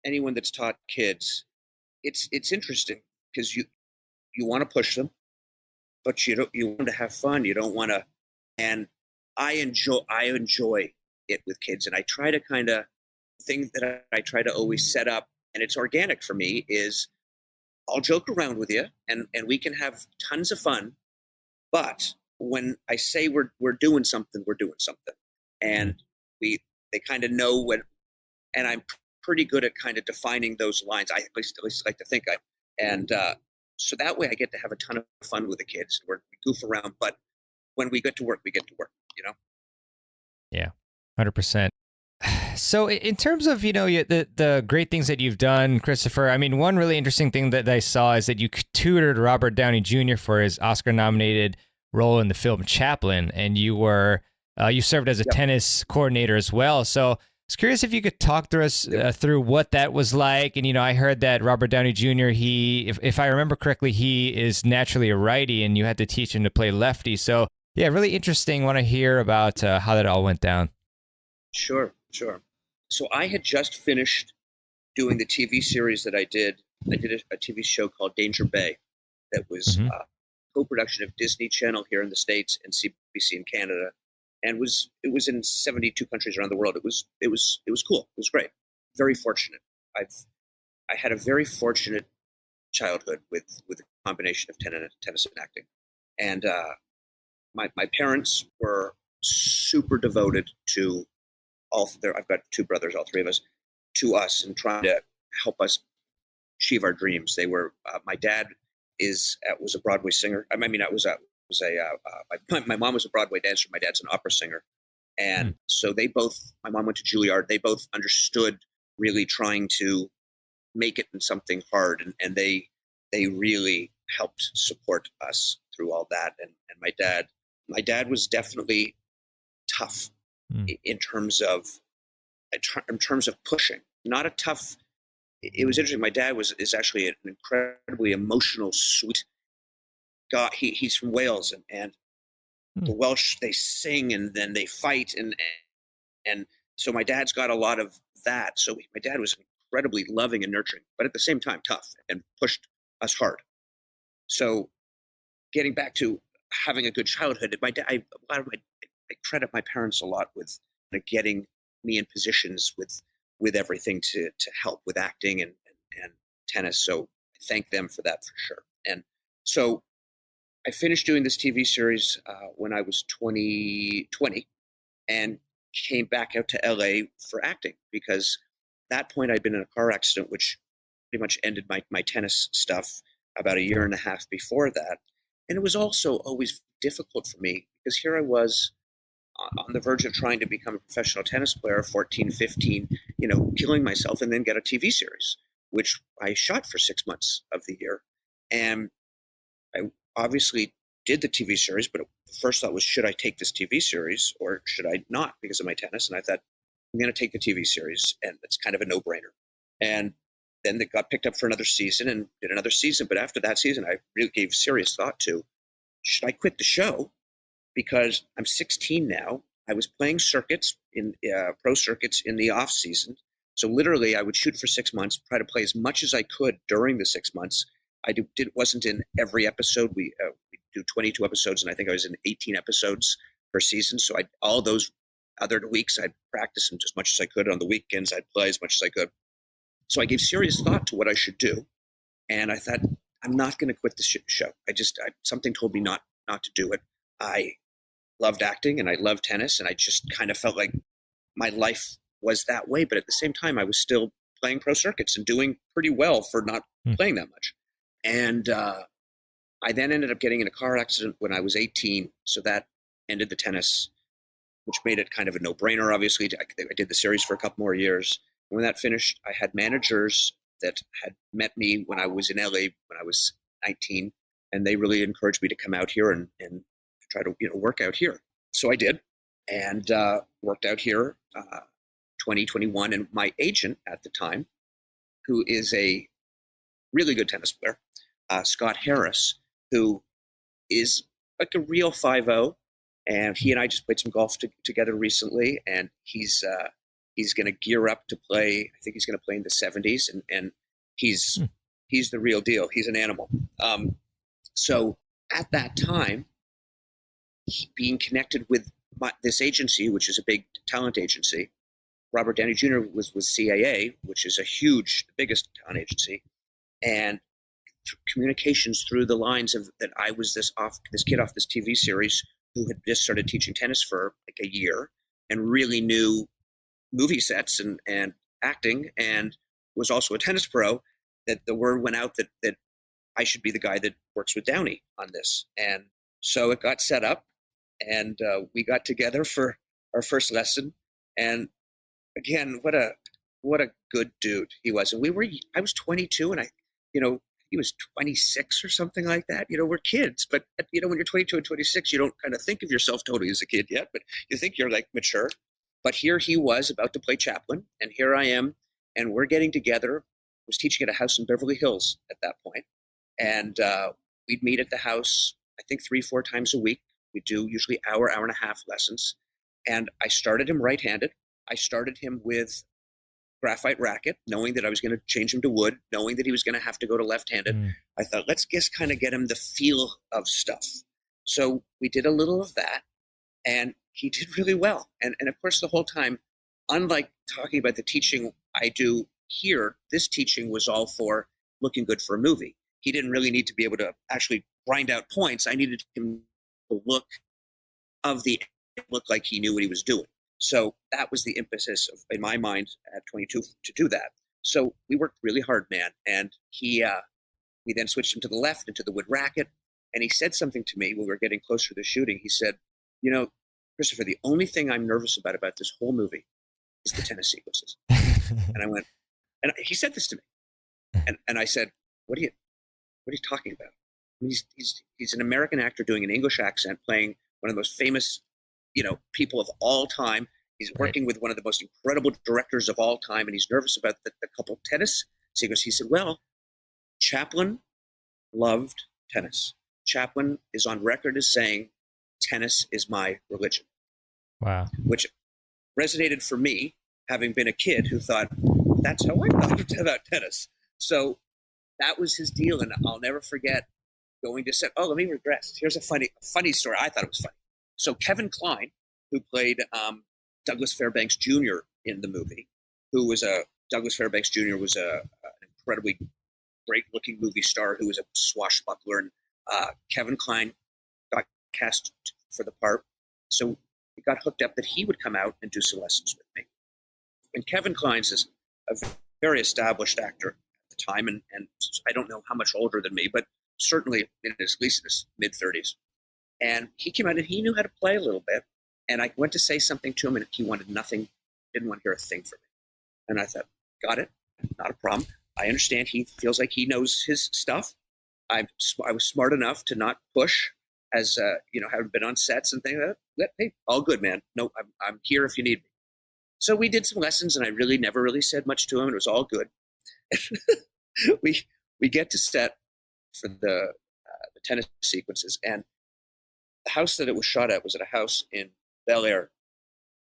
anyone that's taught kids. It's interesting because you want to push them, but you want to have fun. You don't want to, and I enjoy it with kids. And I try to kind of thing that I try to always set up, and it's organic for me, is I'll joke around with you and we can have tons of fun. But when I say we're doing something, we're doing something. And they kind of know when, and I'm pretty good at kind of defining those lines. I at least like to think and so that way I get to have a ton of fun with the kids. We goof around, but when we get to work, we get to work, Yeah, 100%. So in terms of, the great things that you've done, Christopher, I mean, one really interesting thing that I saw is that you tutored Robert Downey Jr. for his Oscar-nominated role in the film Chaplin, and you served as a tennis coordinator as well. So I was curious if you could talk to us through what that was like. And, I heard that Robert Downey Jr., if I remember correctly, he is naturally a righty, and you had to teach him to play lefty. So yeah, really interesting. Want to hear about how that all went down. Sure. So I had just finished doing the TV series that I did. I did a TV show called Danger Bay that was a co-production of Disney Channel here in the States and CBC in Canada, and it was in 72 countries around the world. It was cool. It was great. Very fortunate. I had a very fortunate childhood with a combination of tennis and acting, and my parents were super devoted to I've got two brothers, all three of us, to us, and trying to help us achieve our dreams. They were. My dad was a Broadway singer. My mom was a Broadway dancer. My dad's an opera singer, and so they both. My mom went to Juilliard. They both understood really trying to make it in something hard, and they really helped support us through all that. And my dad was definitely tough. In terms of pushing, not a tough. It was interesting. My dad is actually an incredibly emotional, sweet guy. He's from Wales, and the Welsh, they sing and then they fight, and so my dad's got a lot of that. So my dad was incredibly loving and nurturing, but at the same time tough, and pushed us hard. So getting back to having a good childhood, I credit my parents a lot with getting me in positions with everything to help with acting and tennis. So I thank them for that for sure. And so I finished doing this TV series when I was 20 and came back out to LA for acting because that point, I'd been in a car accident, which pretty much ended my tennis stuff about a year and a half before that. And it was also always difficult for me because here I was on the verge of trying to become a professional tennis player, 14, 15, killing myself, and then get a TV series, which I shot for 6 months of the year. And I obviously did the TV series, but the first thought was, should I take this TV series or should I not because of my tennis? And I thought, I'm going to take the TV series, and it's kind of a no-brainer. And then it got picked up for another season and did another season. But after that season, I really gave serious thought to, should I quit the show? Because I'm 16 now. I was playing circuits in pro circuits in the off season. So literally I would shoot for 6 months, try to play as much as I could during the 6 months. Wasn't in every episode. We do 22 episodes, and I think I was in 18 episodes per season. So all those other weeks, I'd practice them as much as I could. On the weekends, I'd play as much as I could. So I gave serious thought to what I should do. And I thought, I'm not going to quit the show. Something told me not to do it. I loved acting and I loved tennis, and I just kind of felt like my life was that way. But at the same time, I was still playing pro circuits and doing pretty well for not playing that much. And I then ended up getting in a car accident when I was 18. So that ended the tennis, which made it kind of a no-brainer, obviously. I did the series for a couple more years. And when that finished, I had managers that had met me when I was in LA when I was 19, and they really encouraged me to come out here and try to work out here. So I did, and worked out here 2021. And my agent at the time, who is a really good tennis player, Scott Harris, who is like a real 5-0, and he and I just played some golf together recently, and he's going to gear up to play. I think he's going to play in the 70s, and he's the real deal. He's an animal. So at that time, being connected with this agency, which is a big talent agency, Robert Downey Jr. was CAA, which is the biggest talent agency, and communications through the lines of that I was this kid off this TV series who had just started teaching tennis for like a year and really knew movie sets and acting, and was also a tennis pro, that the word went out that I should be the guy that works with Downey on this. And so it got set up, and we got together for our first lesson. And again, what a good dude he was. And I was 22, and he was 26 or something like that. We're kids, but when you're 22 and 26, you don't kind of think of yourself totally as a kid yet, but you think you're like mature. But here he was about to play Chaplin, and here I am, and we're getting together. I was teaching at a house in Beverly Hills at that point, and we'd meet at the house, I think 3-4 times a week. We do usually hour and a half lessons. And I started him right-handed. I started him with graphite racket, knowing that I was going to change him to wood, knowing that he was going to have to go to left-handed. I thought, let's just kind of get him the feel of stuff. So we did a little of that, and he did really well. And of course, the whole time, unlike talking about the teaching I do here, this teaching was all for looking good for a movie. He didn't really need to be able to actually grind out points. I needed him to look like he knew what he was doing. So that was the impetus in my mind at 22 to do that. So we worked really hard, man. And we then switched him to the left into the wood racket. And he said something to me when we were getting closer to the shooting. He said, Christopher, the only thing I'm nervous about this whole movie is the tennis sequences. And I went, and he said this to me. And I said, what are you talking about? I mean, he's an American actor doing an English accent, playing one of the most famous people of all time. He's working with one of the most incredible directors of all time, and he's nervous about the couple tennis sequences. He said, well, Chaplin loved tennis. Chaplin is on record as saying, tennis is my religion. Wow. Which resonated for me, having been a kid who thought, that's how I thought about tennis. So that was his deal, and I'll never forget going to set. Oh, let me regress. Here's a funny story. I thought it was funny. So Kevin Kline, who played Douglas Fairbanks Jr. in the movie, Douglas Fairbanks Jr. was an incredibly great-looking movie star who was a swashbuckler, and Kevin Kline got cast for the part. So we got hooked up that he would come out and do some lessons with me. And Kevin Kline says, a very established actor at the time, and I don't know how much older than me, but certainly at least in his mid-30s. And he came out and he knew how to play a little bit. And I went to say something to him, and he wanted nothing, didn't want to hear a thing from me. And I thought, got it, not a problem. I understand he feels like he knows his stuff. I was smart enough to not push, as having been on sets and things like that. Hey, all good, man. No, I'm here if you need me. So we did some lessons, and I really never really said much to him. It was all good. we get to set for the tennis sequences, and the house that it was shot at was at a house in Bel Air,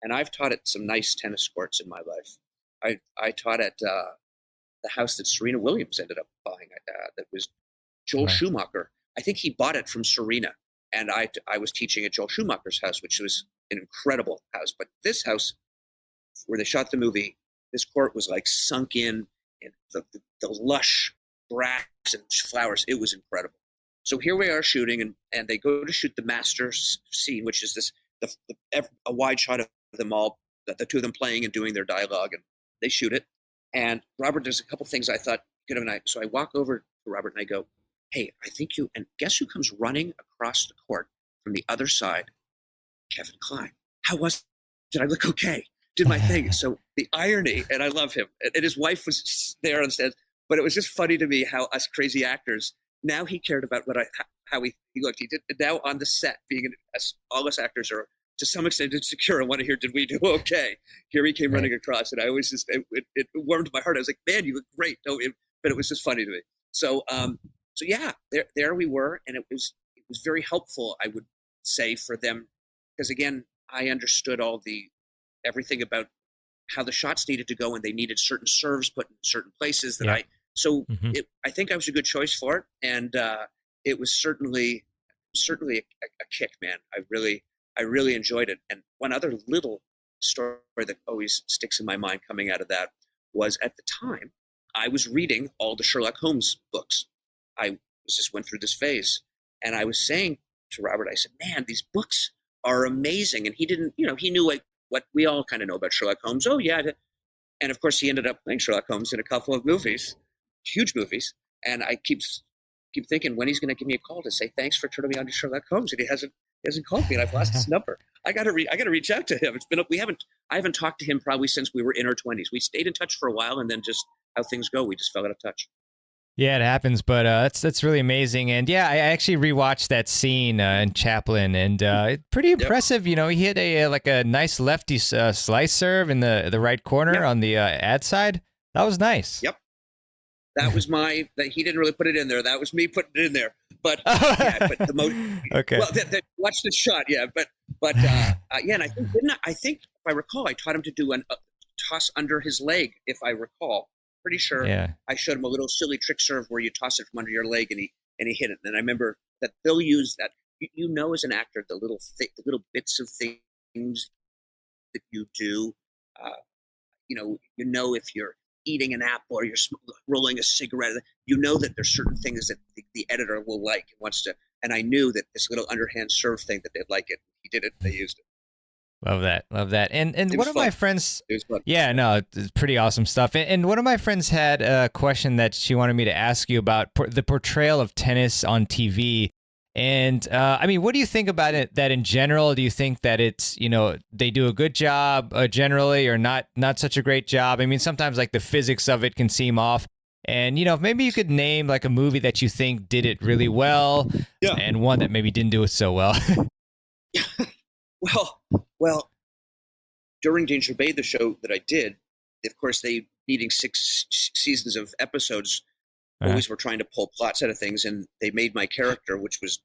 and I've taught at some nice tennis courts in my life. I taught at the house that Serena Williams ended up buying. That was Joel Schumacher. I think he bought it from Serena, and I was teaching at Joel Schumacher's house, which was an incredible house. But this house, where they shot the movie, this court was like sunk in the lush grass and flowers. It was incredible. So here we are shooting, and they go to shoot the master scene, which is a wide shot of them all, the two of them playing and doing their dialogue, and they shoot it. And Robert does a couple things I thought good of a night. So I walk over to Robert and I go, hey, I think you, and guess who comes running across the court from the other side? Kevin Kline. How was it? Did I look okay? Did my thing. So the irony, and I love him, and his wife was there on stage, but it was just funny to me how us crazy actors, now he cared about how he looked. He did now on the set, being all us actors are to some extent insecure and want to hear, did we do okay? Here he came running across, and I always just it warmed my heart. I was like, man, you look great. No, but it was just funny to me. So yeah, there we were, and it was very helpful, I would say, for them, because again, I understood everything about how the shots needed to go, and they needed certain serves put in certain places that I think I was a good choice for it. And it was certainly a kick, man. I really enjoyed it. And one other little story that always sticks in my mind coming out of that was, at the time, I was reading all the Sherlock Holmes books. I just went through this phase, and I was saying to Robert, I said, man, these books are amazing. And he didn't, he knew like what we all kind of know about Sherlock Holmes. Oh yeah. And of course he ended up playing Sherlock Holmes in a couple of movies, huge movies. And I keep thinking when he's going to give me a call to say, thanks for turning me on to Sherlock Holmes. And he hasn't called me, and I've lost his number. I got to reach out to him. I haven't talked to him probably since we were in our 20s. We stayed in touch for a while, and then just how things go, we just fell out of touch. Yeah, it happens, but that's really amazing. And yeah, I actually rewatched that scene in Chaplin, and pretty impressive. Yep. He hit a nice lefty slice serve in the right corner on the ad side. That was nice. Yep. That was he didn't really put it in there. That was me putting it in there. But okay. Well, watch the shot. Yeah, but yeah, and I think if I recall, I taught him to do a toss under his leg. If I recall, pretty sure. Yeah. I showed him a little silly trick serve where you toss it from under your leg, and he hit it. And I remember that they'll use that. As an actor, the little bits of things that you do. If you're eating an apple or you're rolling a cigarette, that there's certain things that the editor will like and wants to. And I knew that this little underhand serve thing that they'd like it. He did it. They used it. Love that. And one of my friends, yeah, no, it's pretty awesome stuff. And one of my friends had a question that she wanted me to ask you about the portrayal of tennis on TV. And what do you think about it? That in general, do you think that it's, they do a good job generally, or not such a great job? I mean, sometimes like the physics of it can seem off. And, maybe you could name like a movie that you think did it really well, and one that maybe didn't do it so well. Well, during Danger Bay, the show that I did, of course, they needing 6 seasons of episodes, always were trying to pull plots out of things, and they made my character, which was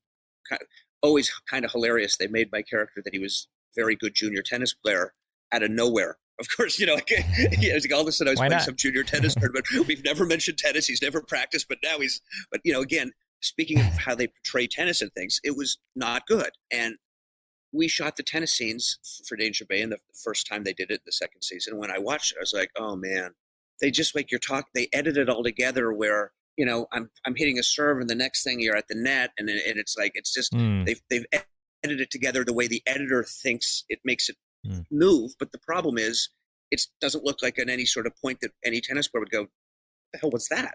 always kind of hilarious. They made my character that he was a very good junior tennis player out of nowhere. Of course, all of a sudden I was playing some junior tennis tournament. We've never mentioned tennis. He's never practiced, but now again, speaking of how they portray tennis and things, it was not good. And we shot the tennis scenes for Danger Bay, and the first time they did it, the second season. When I watched it, I was like, oh man, they just make they edit it all together where, I'm hitting a serve, and the next thing you're at the net, and it's like, it's just, they've edited it together the way the editor thinks it makes it move. But the problem is it doesn't look like at any sort of point that any tennis player would go, the hell was that?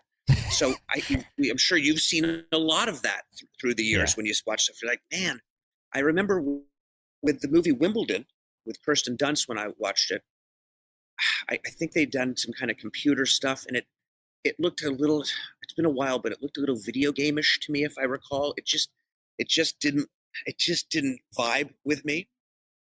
So I'm sure you've seen a lot of that through the years when you watch stuff. You're like, man, I remember with the movie Wimbledon with Kirsten Dunst when I watched it, I think they'd done some kind of computer stuff, and it looked a little, it's been a while, but it looked a little video game-ish to me, if I recall. It just didn't vibe with me.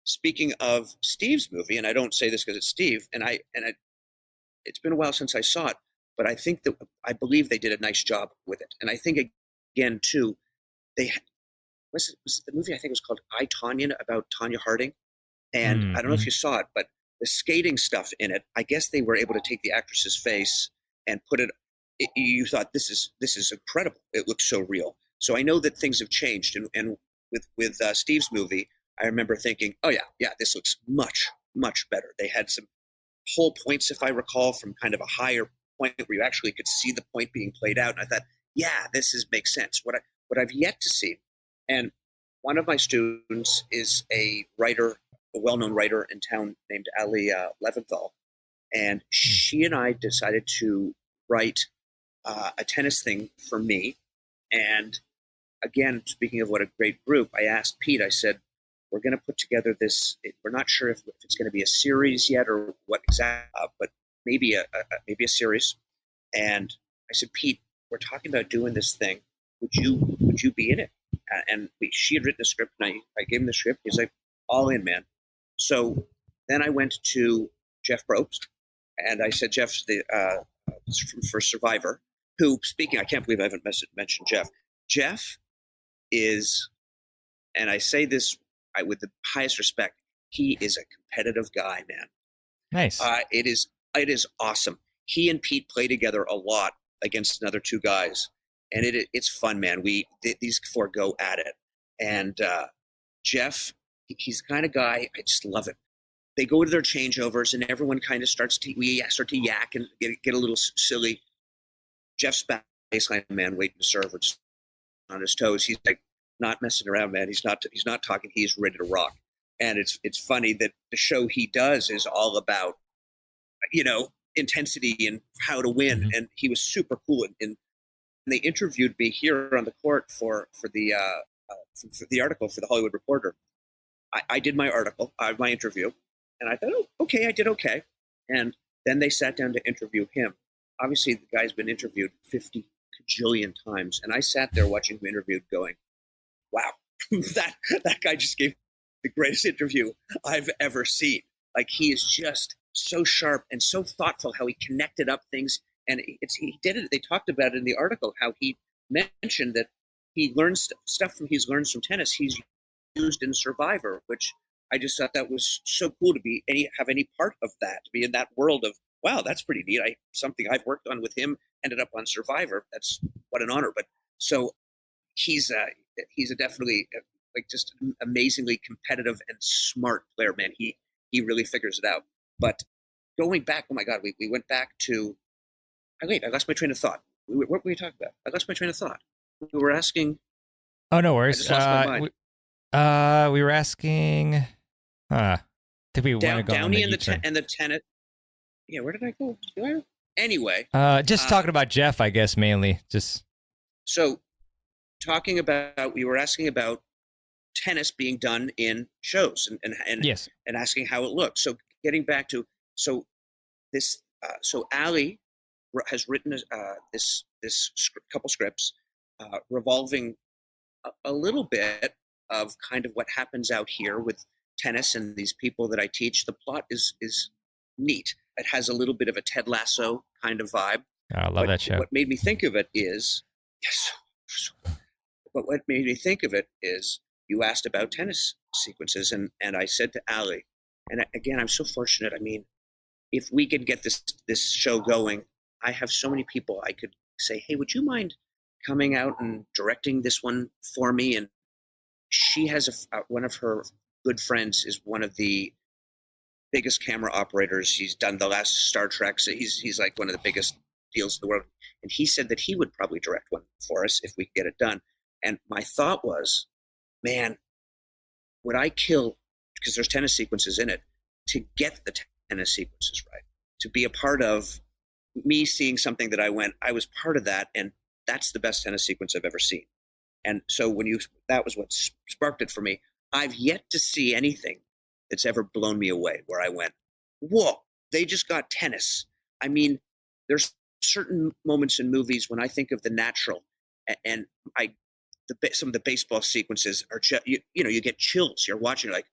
Speaking of Steve's movie, and I don't say this because it's Steve, it's been a while since I saw it, but I believe they did a nice job with it. And I think, again, too, was the movie, I think it was called I, Tonya, about Tonya Harding. And I don't know if you saw it, but the skating stuff in it, I guess they were able to take the actress's face and put it, you thought, this is incredible. It looks so real. So I know that things have changed. And with Steve's movie, I remember thinking, oh yeah, this looks much, much better. They had some whole points, if I recall, from kind of a higher point where you actually could see the point being played out. And I thought, yeah, makes sense. What I've yet to see, and one of my students is a writer, a well-known writer in town named Ali Leventhal, and she and I decided to write a tennis thing for me. And again, speaking of what a great group, I asked Pete, I said, we're going to put together this, we're not sure if it's going to be a series yet or what exactly, but maybe a series. And I said, Pete, we're talking about doing this thing. Would you be in it? And she had written a script, and I gave him the script. He's like, all in, man. So then I went to Jeff Probst, and I said, Jeff's for Survivor, who, speaking, I can't believe I haven't mentioned Jeff. Jeff is, and I say this with the highest respect, he is a competitive guy, man. Nice. It is awesome. He and Pete play together a lot against another two guys, and it's fun, man. These four go at it, and Jeff, he's the kind of guy, I just love it. They go to their changeovers, and everyone kind of we start to yak and get a little silly. Jeff's baseline man waiting to serve, or just on his toes. He's like not messing around, man. He's not talking. He's ready to rock. And it's funny that the show he does is all about, intensity and how to win. Mm-hmm. And he was super cool. And they interviewed me here on the court for the article for the Hollywood Reporter. I did my article, my interview, and I thought, oh, okay, I did okay. And then they sat down to interview him. Obviously, the guy's been interviewed 50 cajillion times, and I sat there watching him interviewed, going, "Wow, that guy just gave the greatest interview I've ever seen." Like, he is just so sharp and so thoughtful how he connected up things, and he did it. They talked about it in the article how he mentioned that he learns stuff he's learned from tennis. He's used in Survivor, which I just thought that was so cool to have any part of that, to be in that world of, wow, that's pretty neat. Something I've worked on with him ended up on Survivor. That's what an honor. But so he's a definitely just an amazingly competitive and smart player, man. He really figures it out. But going back, oh my God, we went back to, I lost my train of thought. What were we talking about? I lost my train of thought. We were asking. Oh, no worries. I just lost my mind. We were asking. I think we want to go Downey on and the tenant. Yeah, where did I go? Anyway. Just talking about Jeff, I guess, mainly. Just so talking about, we were asking about tennis being done in shows and yes, and asking how it looks. So getting back to Ali has written this couple scripts revolving a little bit of kind of what happens out here with tennis and these people that I teach. The plot is neat. It has a little bit of a Ted Lasso kind of vibe. I love that show. What made me think of it is, yes. But what made me think of it is, you asked about tennis sequences, and I said to Ali, and again, I'm so fortunate. I mean, if we can get this show going, I have so many people I could say, hey, would you mind coming out and directing this one for me? And she has one of her good friends is one of the biggest camera operators. He's done the last Star Trek. So he's like one of the biggest deals in the world. And he said that he would probably direct one for us if we could get it done. And my thought was, man, would I kill, because there's tennis sequences in it, to get the tennis sequences right. To be a part of me seeing something that I was part of that, and that's the best tennis sequence I've ever seen. And so that was what sparked it for me. I've yet to see anything that's ever blown me away where I went, whoa, they just got tennis. I mean, there's certain moments in movies when I think of The Natural, and some of the baseball sequences are you get chills. You're watching, like,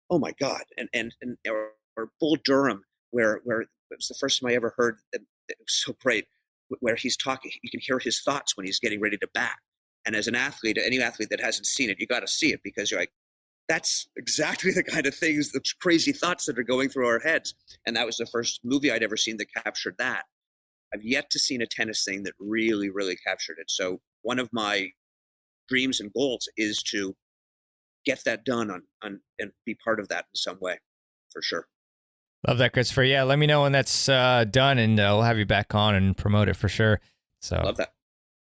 oh my God. Or Bull Durham, where it was the first time I ever heard that. It was so great, where he's talking. You can hear his thoughts when he's getting ready to bat. And as an athlete, any athlete that hasn't seen it, you got to see it, because you're like, that's exactly the kind of things, the crazy thoughts that are going through our heads. And that was the first movie I'd ever seen that captured that. I've yet to see a tennis thing that really, really captured it. So one of my dreams and goals is to get that done and be part of that in some way, for sure. Love that, Christopher. Yeah, let me know when that's done, and we'll have you back on and promote it for sure. So love that.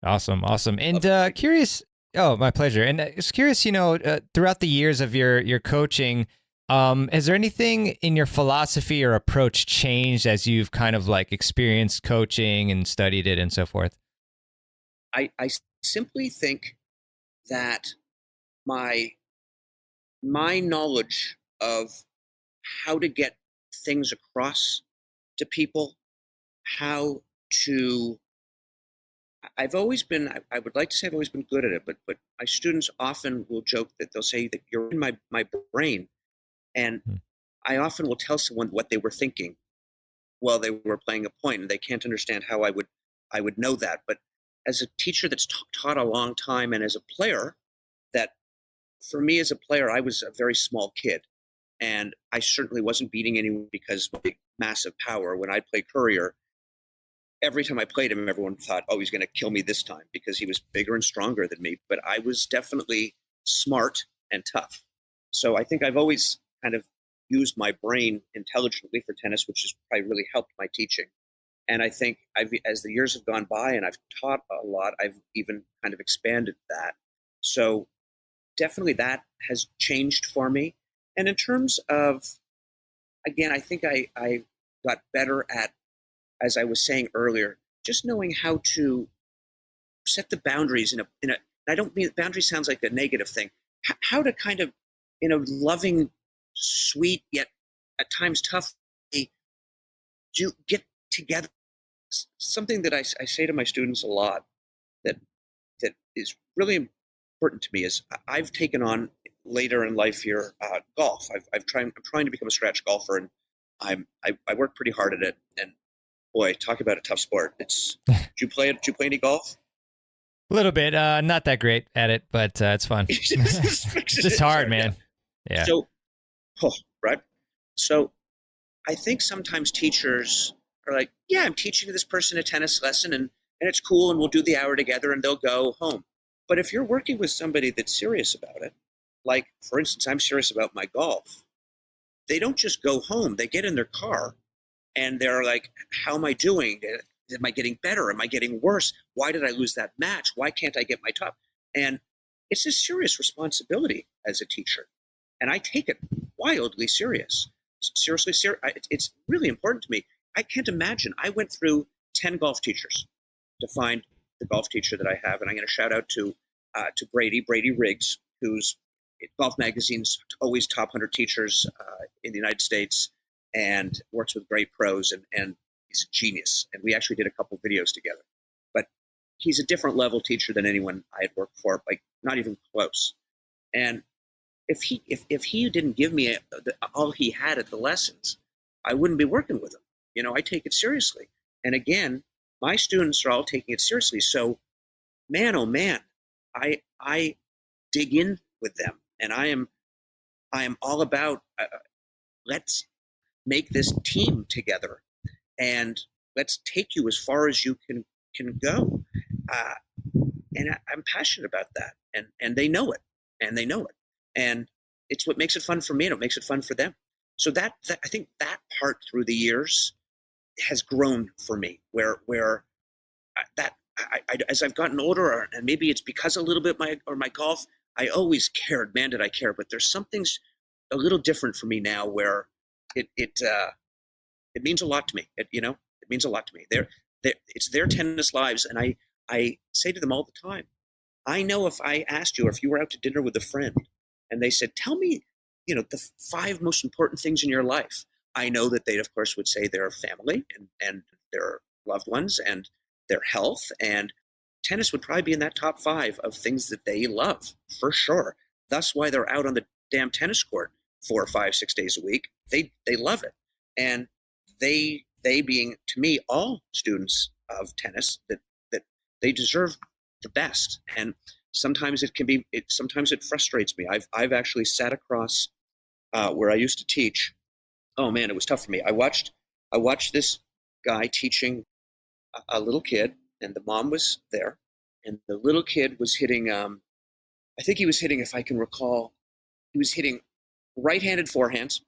Awesome. And curious. Oh, my pleasure. And I was curious, throughout the years of your coaching, has there anything in your philosophy or approach changed as you've kind of like experienced coaching and studied it and so forth? I simply think that my knowledge of how to get things across to people, I've always been, I would like to say I've always been good at it, but my students often will joke that they'll say that you're in my brain. And I often will tell someone what they were thinking while they were playing a point, and they can't understand how I would know that. But as a teacher that's taught a long time, and as a player, that for me as a player, I was a very small kid. And I certainly wasn't beating anyone because of my massive power. When I played Courier, every time I played him, everyone thought, oh, he's going to kill me this time, because he was bigger and stronger than me. But I was definitely smart and tough. So I think I've always kind of used my brain intelligently for tennis, which has probably really helped my teaching. And I think as the years have gone by and I've taught a lot, I've even kind of expanded that. So definitely that has changed for me. And in terms of, again, I think I got better at, as I was saying earlier, just knowing how to set the boundaries I don't mean boundary sounds like a negative thing, how to kind of, in a loving, sweet, yet at times tough way, get together. Something that I say to my students a lot that is really important to me is I've taken on later in life here golf. I'm trying to become a scratch golfer, and I work pretty hard at it. And boy, talk about a tough sport. It's do you play any golf? A little bit, not that great at it, but it's fun. It's hard, man. Yeah. So, right. So, I think sometimes teachers are like, "Yeah, I'm teaching this person a tennis lesson, and it's cool, and we'll do the hour together, and they'll go home." But if you're working with somebody that's serious about it, like for instance, I'm serious about my golf, they don't just go home. They get in their car, and they're like, "How am I doing? Am I getting better? Am I getting worse? Why did I lose that match? Why can't I get my top?" And it's a serious responsibility as a teacher. And I take it wildly serious. Seriously, it's really important to me. I can't imagine. I went through 10 golf teachers to find the golf teacher that I have. And I'm going to shout out to Brady Riggs, who's Golf Magazine's always top 100 teachers in the United States, and works with great pros, and he's a genius. And we actually did a couple videos together. But he's a different level teacher than anyone I had worked for, like not even close. And if he didn't give me all he had at the lessons, I wouldn't be working with him. I take it seriously. And again, my students are all taking it seriously. So, man, oh man, I dig in with them, and I am all about let's make this team together, and let's take you as far as you can go. And I'm passionate about that, and they know it, and it's what makes it fun for me, and it makes it fun for them. So that I think that part through the years has grown for me, where that as I've gotten older, and maybe it's because a little bit my golf, I always cared, man, did I care, but there's something a little different for me now, where it It means a lot to me. It means a lot to me. It's their tennis lives. And I say to them all the time, I know if I asked you, or if you were out to dinner with a friend and they said, tell me, the 5 most important things in your life. I know that they, of course, would say their family and their loved ones and their health. And tennis would probably be in that top 5 of things that they love, for sure. That's why they're out on the damn tennis court 4 or 5, 6 days a week. They love it. And they being, to me, all students of tennis, that they deserve the best. And sometimes sometimes it frustrates me. I've actually sat across where I used to teach. Oh man, it was tough for me. I watched this guy teaching a little kid, and the mom was there, and the little kid was hitting. I think he was hitting, if I can recall, he was hitting right-handed forehands,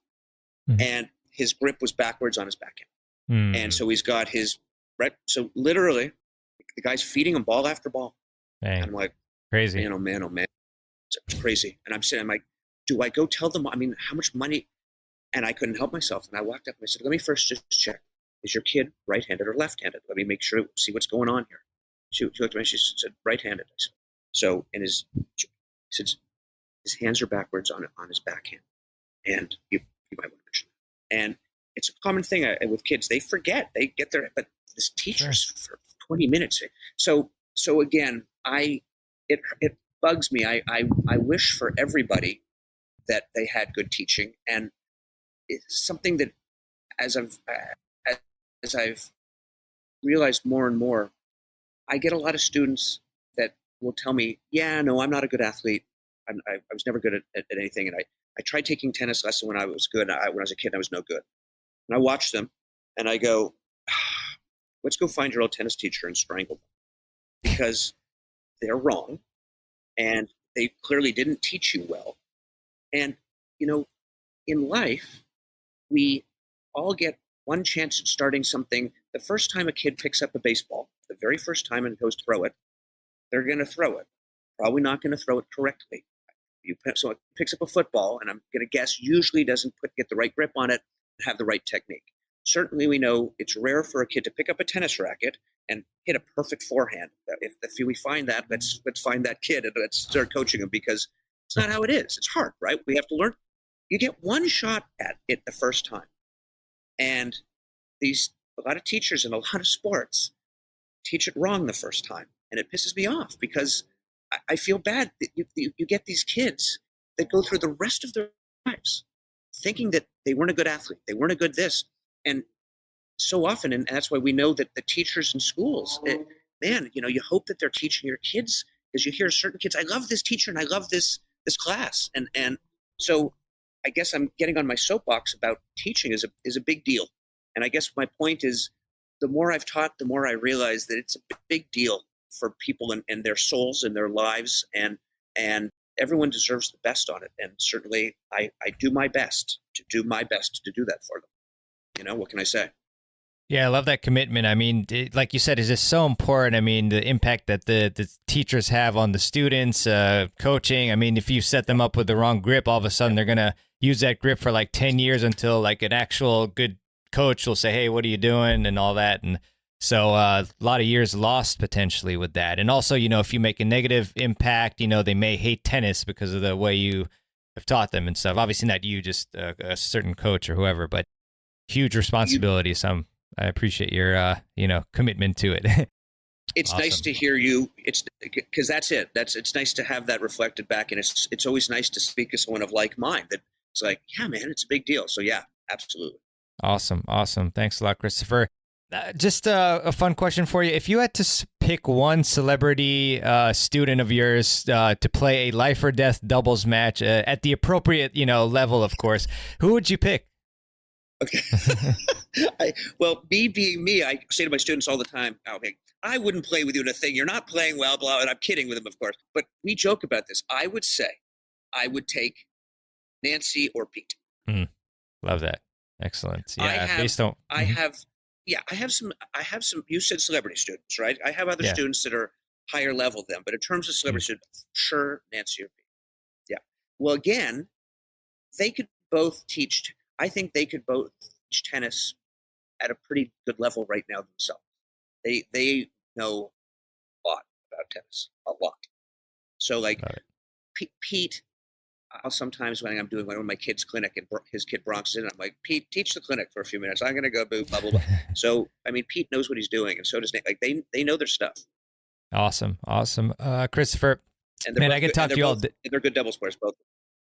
and his grip was backwards on his backhand. And so he's got his right. So literally, the guy's feeding him ball after ball. Dang. And I'm like, crazy. Oh man, it's crazy. And I'm like, do I go tell them? I mean, how much money? And I couldn't help myself. And I walked up and I said, let me first just check. Is your kid right-handed or left-handed? Let me make sure, see what's going on here. She looked at me and she said, right-handed. I said, so, and she said, his hands are backwards on his backhand. And you might want to mention that. And it's a common thing with kids. They forget. They get there, but this teacher's for 20 minutes. So again, it bugs me. I wish for everybody that they had good teaching, and it's something that as I've realized more and more, I get a lot of students that will tell me, yeah, no, I'm not a good athlete. I was never good at anything. And I tried taking tennis lessons when I was good. When I was a kid, I was no good. And I watch them and I go, let's go find your old tennis teacher and strangle them, because they're wrong and they clearly didn't teach you well. And, in life, we all get one chance at starting something. The first time a kid picks up a baseball, the very first time, and goes to throw it, they're going to throw it. Probably not going to throw it correctly. So it picks up a football, and I'm going to guess usually doesn't get the right grip on it, have the right technique. Certainly we know it's rare for a kid to pick up a tennis racket and hit a perfect forehand. If we find that, let's find that kid and let's start coaching him, because it's not how it is. It's hard, right? We have to learn. You get one shot at it the first time. And a lot of teachers in a lot of sports teach it wrong the first time. And it pisses me off, because I feel bad that you get these kids that go through the rest of their lives thinking that they weren't a good athlete, they weren't a good this. And so often, and that's why we know that the teachers in schools, you hope that they're teaching your kids, because you hear certain kids, I love this teacher and I love this class. And so I guess I'm getting on my soapbox about teaching is a big deal. And I guess my point is, the more I've taught, the more I realize that it's a big deal for people and their souls and their lives, and everyone deserves the best on it. And certainly I do my best to do that for them. What can I say? Yeah, I love that commitment. I mean, like you said, it's just so important. I mean, the impact that the teachers have on the students, coaching. I mean, if you set them up with the wrong grip, all of a sudden they're going to use that grip for like 10 years until like an actual good coach will say, hey, what are you doing? And all that. And so a lot of years lost potentially with that. And also, if you make a negative impact, they may hate tennis because of the way you have taught them and stuff. Obviously not you, just a certain coach or whoever, but huge responsibility. So I appreciate your, commitment to it. It's awesome. Nice to hear you. It's because that's it. It's nice to have that reflected back. And it's always nice to speak to someone of like mind that it's like, yeah, man, it's a big deal. So yeah, absolutely. Awesome. Thanks a lot, Christopher. Just a fun question for you. If you had to pick one celebrity student of yours to play a life or death doubles match at the appropriate, level, of course, who would you pick? Okay. Me being me, I say to my students all the time, okay, I wouldn't play with you in a thing. You're not playing well, blah, and I'm kidding with them, of course. But we joke about this. I would say I would take Nancy or Pete. Love that. Excellent. Yeah, I have some, you said celebrity students, right? I have other students that are higher level than, but in terms of celebrity students, sure, Nancy or Pete. Yeah. Well, again, they could both teach. I think they could both teach tennis at a pretty good level right now themselves. They know a lot about tennis, a lot. So like Got it. Pete, I'll sometimes when I'm doing one of my kids' clinic and his kid Bronx is in, I'm like, Pete, teach the clinic for a few minutes. I'm going to go blah, blah, blah. So, I mean, Pete knows what he's doing, and so does Nick. Like, they know their stuff. Awesome. Christopher, And man, I can talk to you all day. They're good doubles players, both.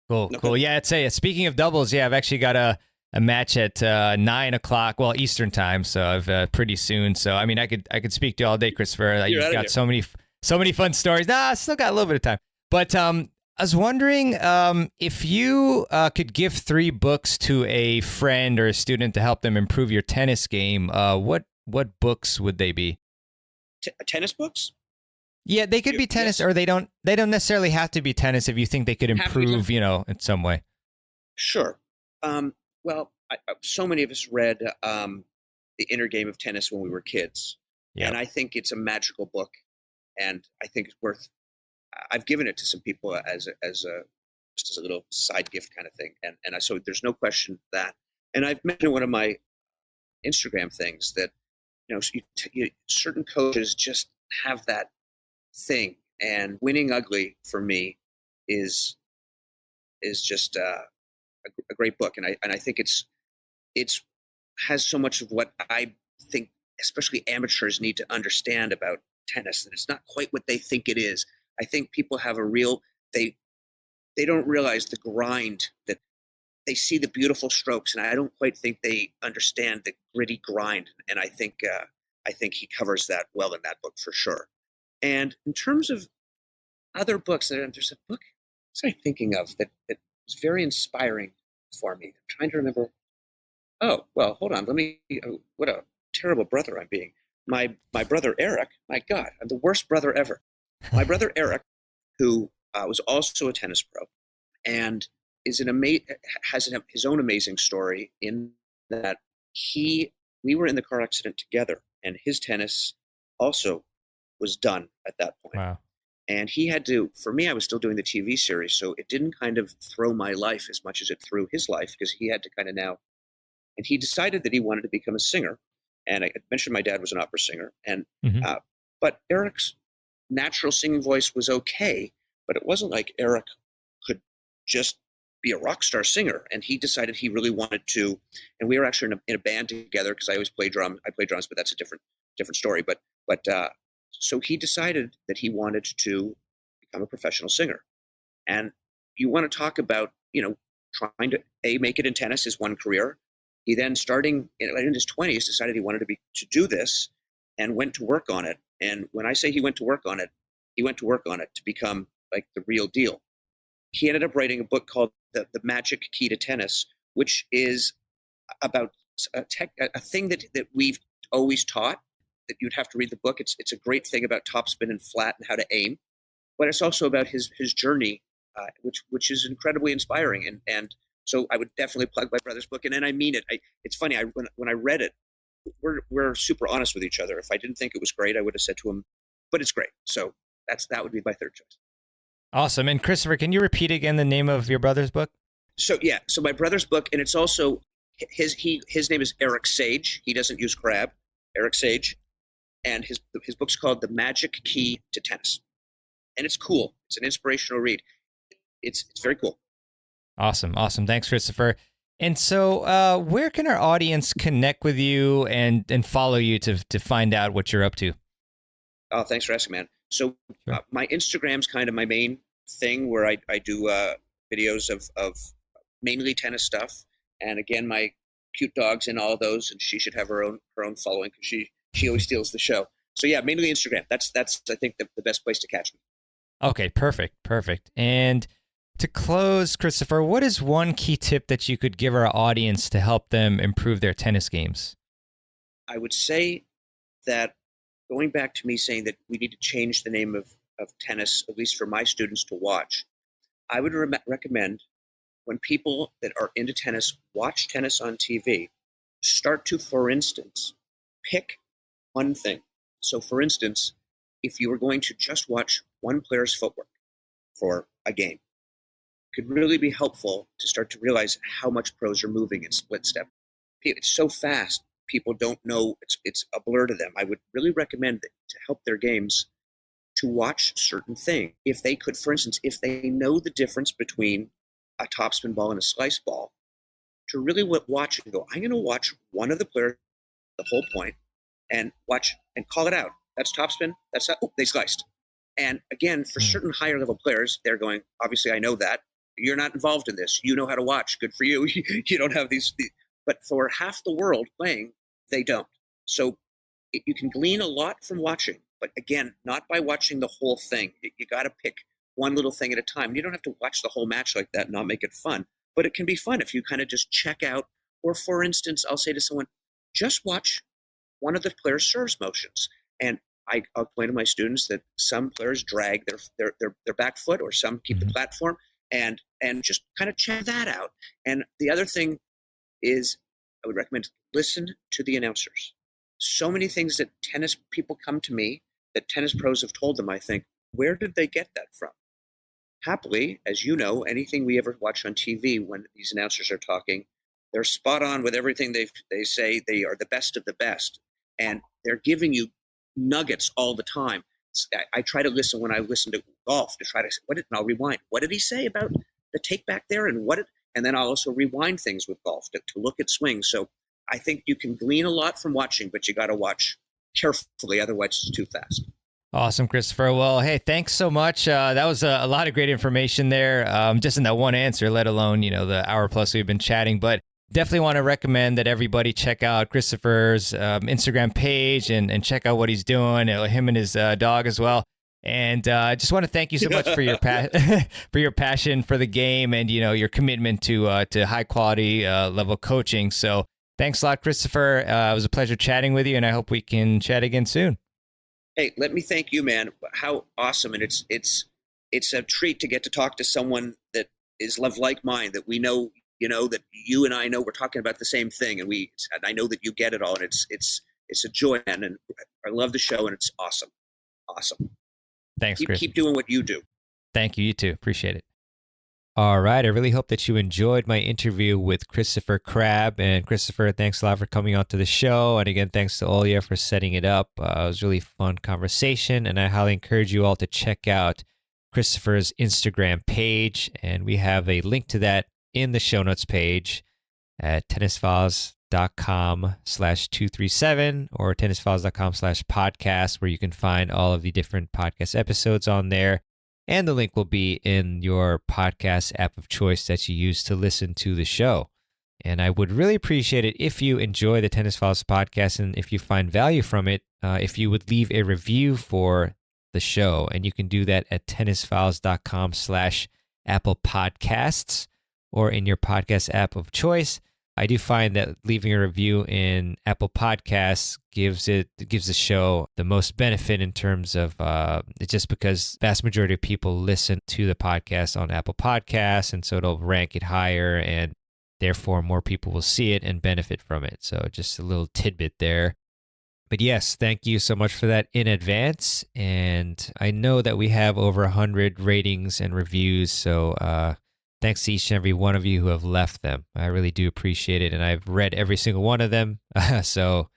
Cool. Yeah, I'd say, speaking of doubles, yeah, I've actually got a match at 9 o'clock, well, Eastern time, so I've pretty soon. So, I mean, I could speak to you all day, Christopher. You've got so many fun stories. Nah, I still got a little bit of time. But I was wondering if you could give 3 books to a friend or a student to help them improve your tennis game. What books would they be? Tennis books? Yeah, they could be tennis, or they don't necessarily have to be tennis if you think they could improve, in some way. Sure. Well, so many of us read The Inner Game of Tennis when we were kids. Yep. And I think it's a magical book, and I think it's worth. I've given it to some people as a little side gift kind of thing, and so there's no question that. And I've mentioned one of my Instagram things that certain coaches just have that thing, and Winning Ugly for me is just a great book, and I think it's has so much of what I think especially amateurs need to understand about tennis, that it's not quite what they think it is. I think people have they don't realize the grind, that they see the beautiful strokes, and I don't quite think they understand the gritty grind. And I think he covers that well in that book for sure. And in terms of other books, there's a book I'm thinking of that was very inspiring for me. I'm trying to remember. Oh, well, hold on. What a terrible brother I'm being. My brother Eric, my God, I'm the worst brother ever. My brother Eric, who was also a tennis pro, and has his own amazing story in that we were in the car accident together, and his tennis also was done at that point. Wow. And he had to, for me, I was still doing the TV series, so it didn't kind of throw my life as much as it threw his life, because he had to kind of now, and he decided that he wanted to become a singer. And I mentioned my dad was an opera singer, and but Eric's natural singing voice was okay, but it wasn't like Eric could just be a rock star singer. And he decided he really wanted to, and we were actually in a band together, because I always play drums. I play drums, but that's a different story. But so he decided that he wanted to become a professional singer. And you want to talk about, trying to make it in tennis is one career. He then, starting in his 20s, decided he wanted to do this, and went to work on it. And when I say he went to work on it, to become like the real deal. He ended up writing a book called The Magic Key to Tennis, which is about a thing that we've always taught, that you'd have to read the book. It's a great thing about topspin and flat and how to aim, but it's also about his journey, which is incredibly inspiring. And so I would definitely plug my brother's book, and then I mean it. It's funny. When I read it, we're super honest with each other. If I didn't think it was great, I would have said to him, "But it's great." So that would be my third choice. Awesome. And Christopher, can you repeat again the name of your brother's book? So my brother's book, and it's also his name is Eric Sage. He doesn't use Crabb. Eric Sage, and his book's called The Magic Key to Tennis, and it's cool. It's an inspirational read. It's very cool. Awesome. Thanks, Christopher. And so where can our audience connect with you and follow you to find out what you're up to? Oh, thanks for asking, man. So Sure. My Instagram's kind of my main thing, where I do videos of mainly tennis stuff. And again, my cute dog's in all of those, and she should have her own following, because she always steals the show. So yeah, mainly Instagram. That's I think the best place to catch me. Okay, perfect. And to close, Christopher, what is one key tip that you could give our audience to help them improve their tennis games? I would say that, going back to me saying that we need to change the name of tennis, at least for my students to watch, I would recommend, when people that are into tennis watch tennis on TV, start to, for instance, pick one thing. So, for instance, if you were going to just watch one player's footwork for a game, it could really be helpful to start to realize how much pros are moving in split step. It's so fast. people don't know, it's a blur to them. I would really recommend that to help their games to watch certain things. If they could, for instance, if they know the difference between a topspin ball and a slice ball, to really watch and go, I'm going to watch one of the players the whole point and watch and call it out. That's topspin. That's that. Oh, they sliced. And again, for certain higher level players, they're going, obviously, I know that. You're not involved in this. You know how to watch. Good for you. You don't have these. But for half the world playing, they don't. So you can glean a lot from watching. But again, not by watching the whole thing. You got to pick one little thing at a time. You don't have to watch the whole match like that and not make it fun. But it can be fun if you kind of just check out. Or for instance, I'll say to someone, just watch one of the player's serves motions. And I'll explain to my students that some players drag their back foot, or some keep the platform, and just kind of check that out. And the other thing is, I would recommend listen to the announcers. So many things that tennis people come to me that tennis pros have told them, I think, where did they get that from? Happily, as you know, anything we ever watch on TV when these announcers are talking, they're spot on with everything they say. They are the best of the best, and they're giving you nuggets all the time. I try to listen when I listen to golf to try to and I'll rewind. What did he say about the take back there, and and then I'll also rewind things with golf to look at swings. So I think you can glean a lot from watching, but you got to watch carefully, otherwise it's too fast. Awesome, Christopher. Well, hey, thanks so much. That was a lot of great information there, just in that one answer, let alone, the hour plus we've been chatting. But definitely want to recommend that everybody check out Christopher's Instagram page and check out what he's doing, him and his dog as well. And I just want to thank you so much for your for your passion for the game and, your commitment to high quality level coaching. So thanks a lot, Christopher. It was a pleasure chatting with you, and I hope we can chat again soon. Hey, let me thank you, man. How awesome. And it's a treat to get to talk to someone that is like mine, that we know, that you and I know we're talking about the same thing. And I know that you get it all. And it's a joy, man. And I love the show, and it's awesome. Awesome. Thanks, Chris. Keep doing what you do. Thank you. You too. Appreciate it. All right. I really hope that you enjoyed my interview with Christopher Crabb. And Christopher, thanks a lot for coming on to the show. And again, thanks to Olya for setting it up. It was a really fun conversation. And I highly encourage you all to check out Christopher's Instagram page. And we have a link to that in the show notes page at tennisfiles.com/237 or tennisfiles.com/podcast, where you can find all of the different podcast episodes on there. And the link will be in your podcast app of choice that you use to listen to the show. And I would really appreciate it if you enjoy the Tennis Files podcast, and if you find value from it, if you would leave a review for the show. And you can do that at tennisfiles.com/Apple Podcasts or in your podcast app of choice. I do find that leaving a review in Apple Podcasts gives the show the most benefit in terms of it's just because vast majority of people listen to the podcast on Apple Podcasts, and so it'll rank it higher, and therefore more people will see it and benefit from it. So just a little tidbit there. But yes, thank you so much for that in advance. And I know that we have over 100 ratings and reviews, so thanks to each and every one of you who have left them. I really do appreciate it, and I've read every single one of them, so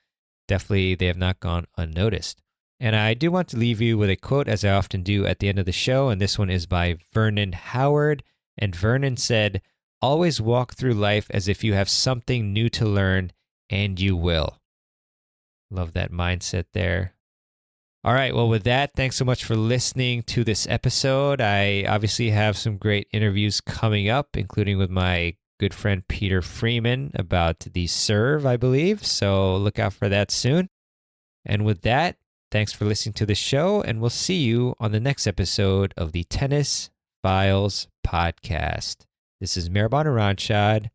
definitely they have not gone unnoticed. And I do want to leave you with a quote, as I often do at the end of the show, and this one is by Vernon Howard. And Vernon said, "Always walk through life as if you have something new to learn, and you will." Love that mindset there. All right, well, with that, thanks so much for listening to this episode. I obviously have some great interviews coming up, including with my good friend Peter Freeman about the serve, I believe. So look out for that soon. And with that, thanks for listening to the show, and we'll see you on the next episode of the Tennis Files podcast. This is Mirabon Aranchad,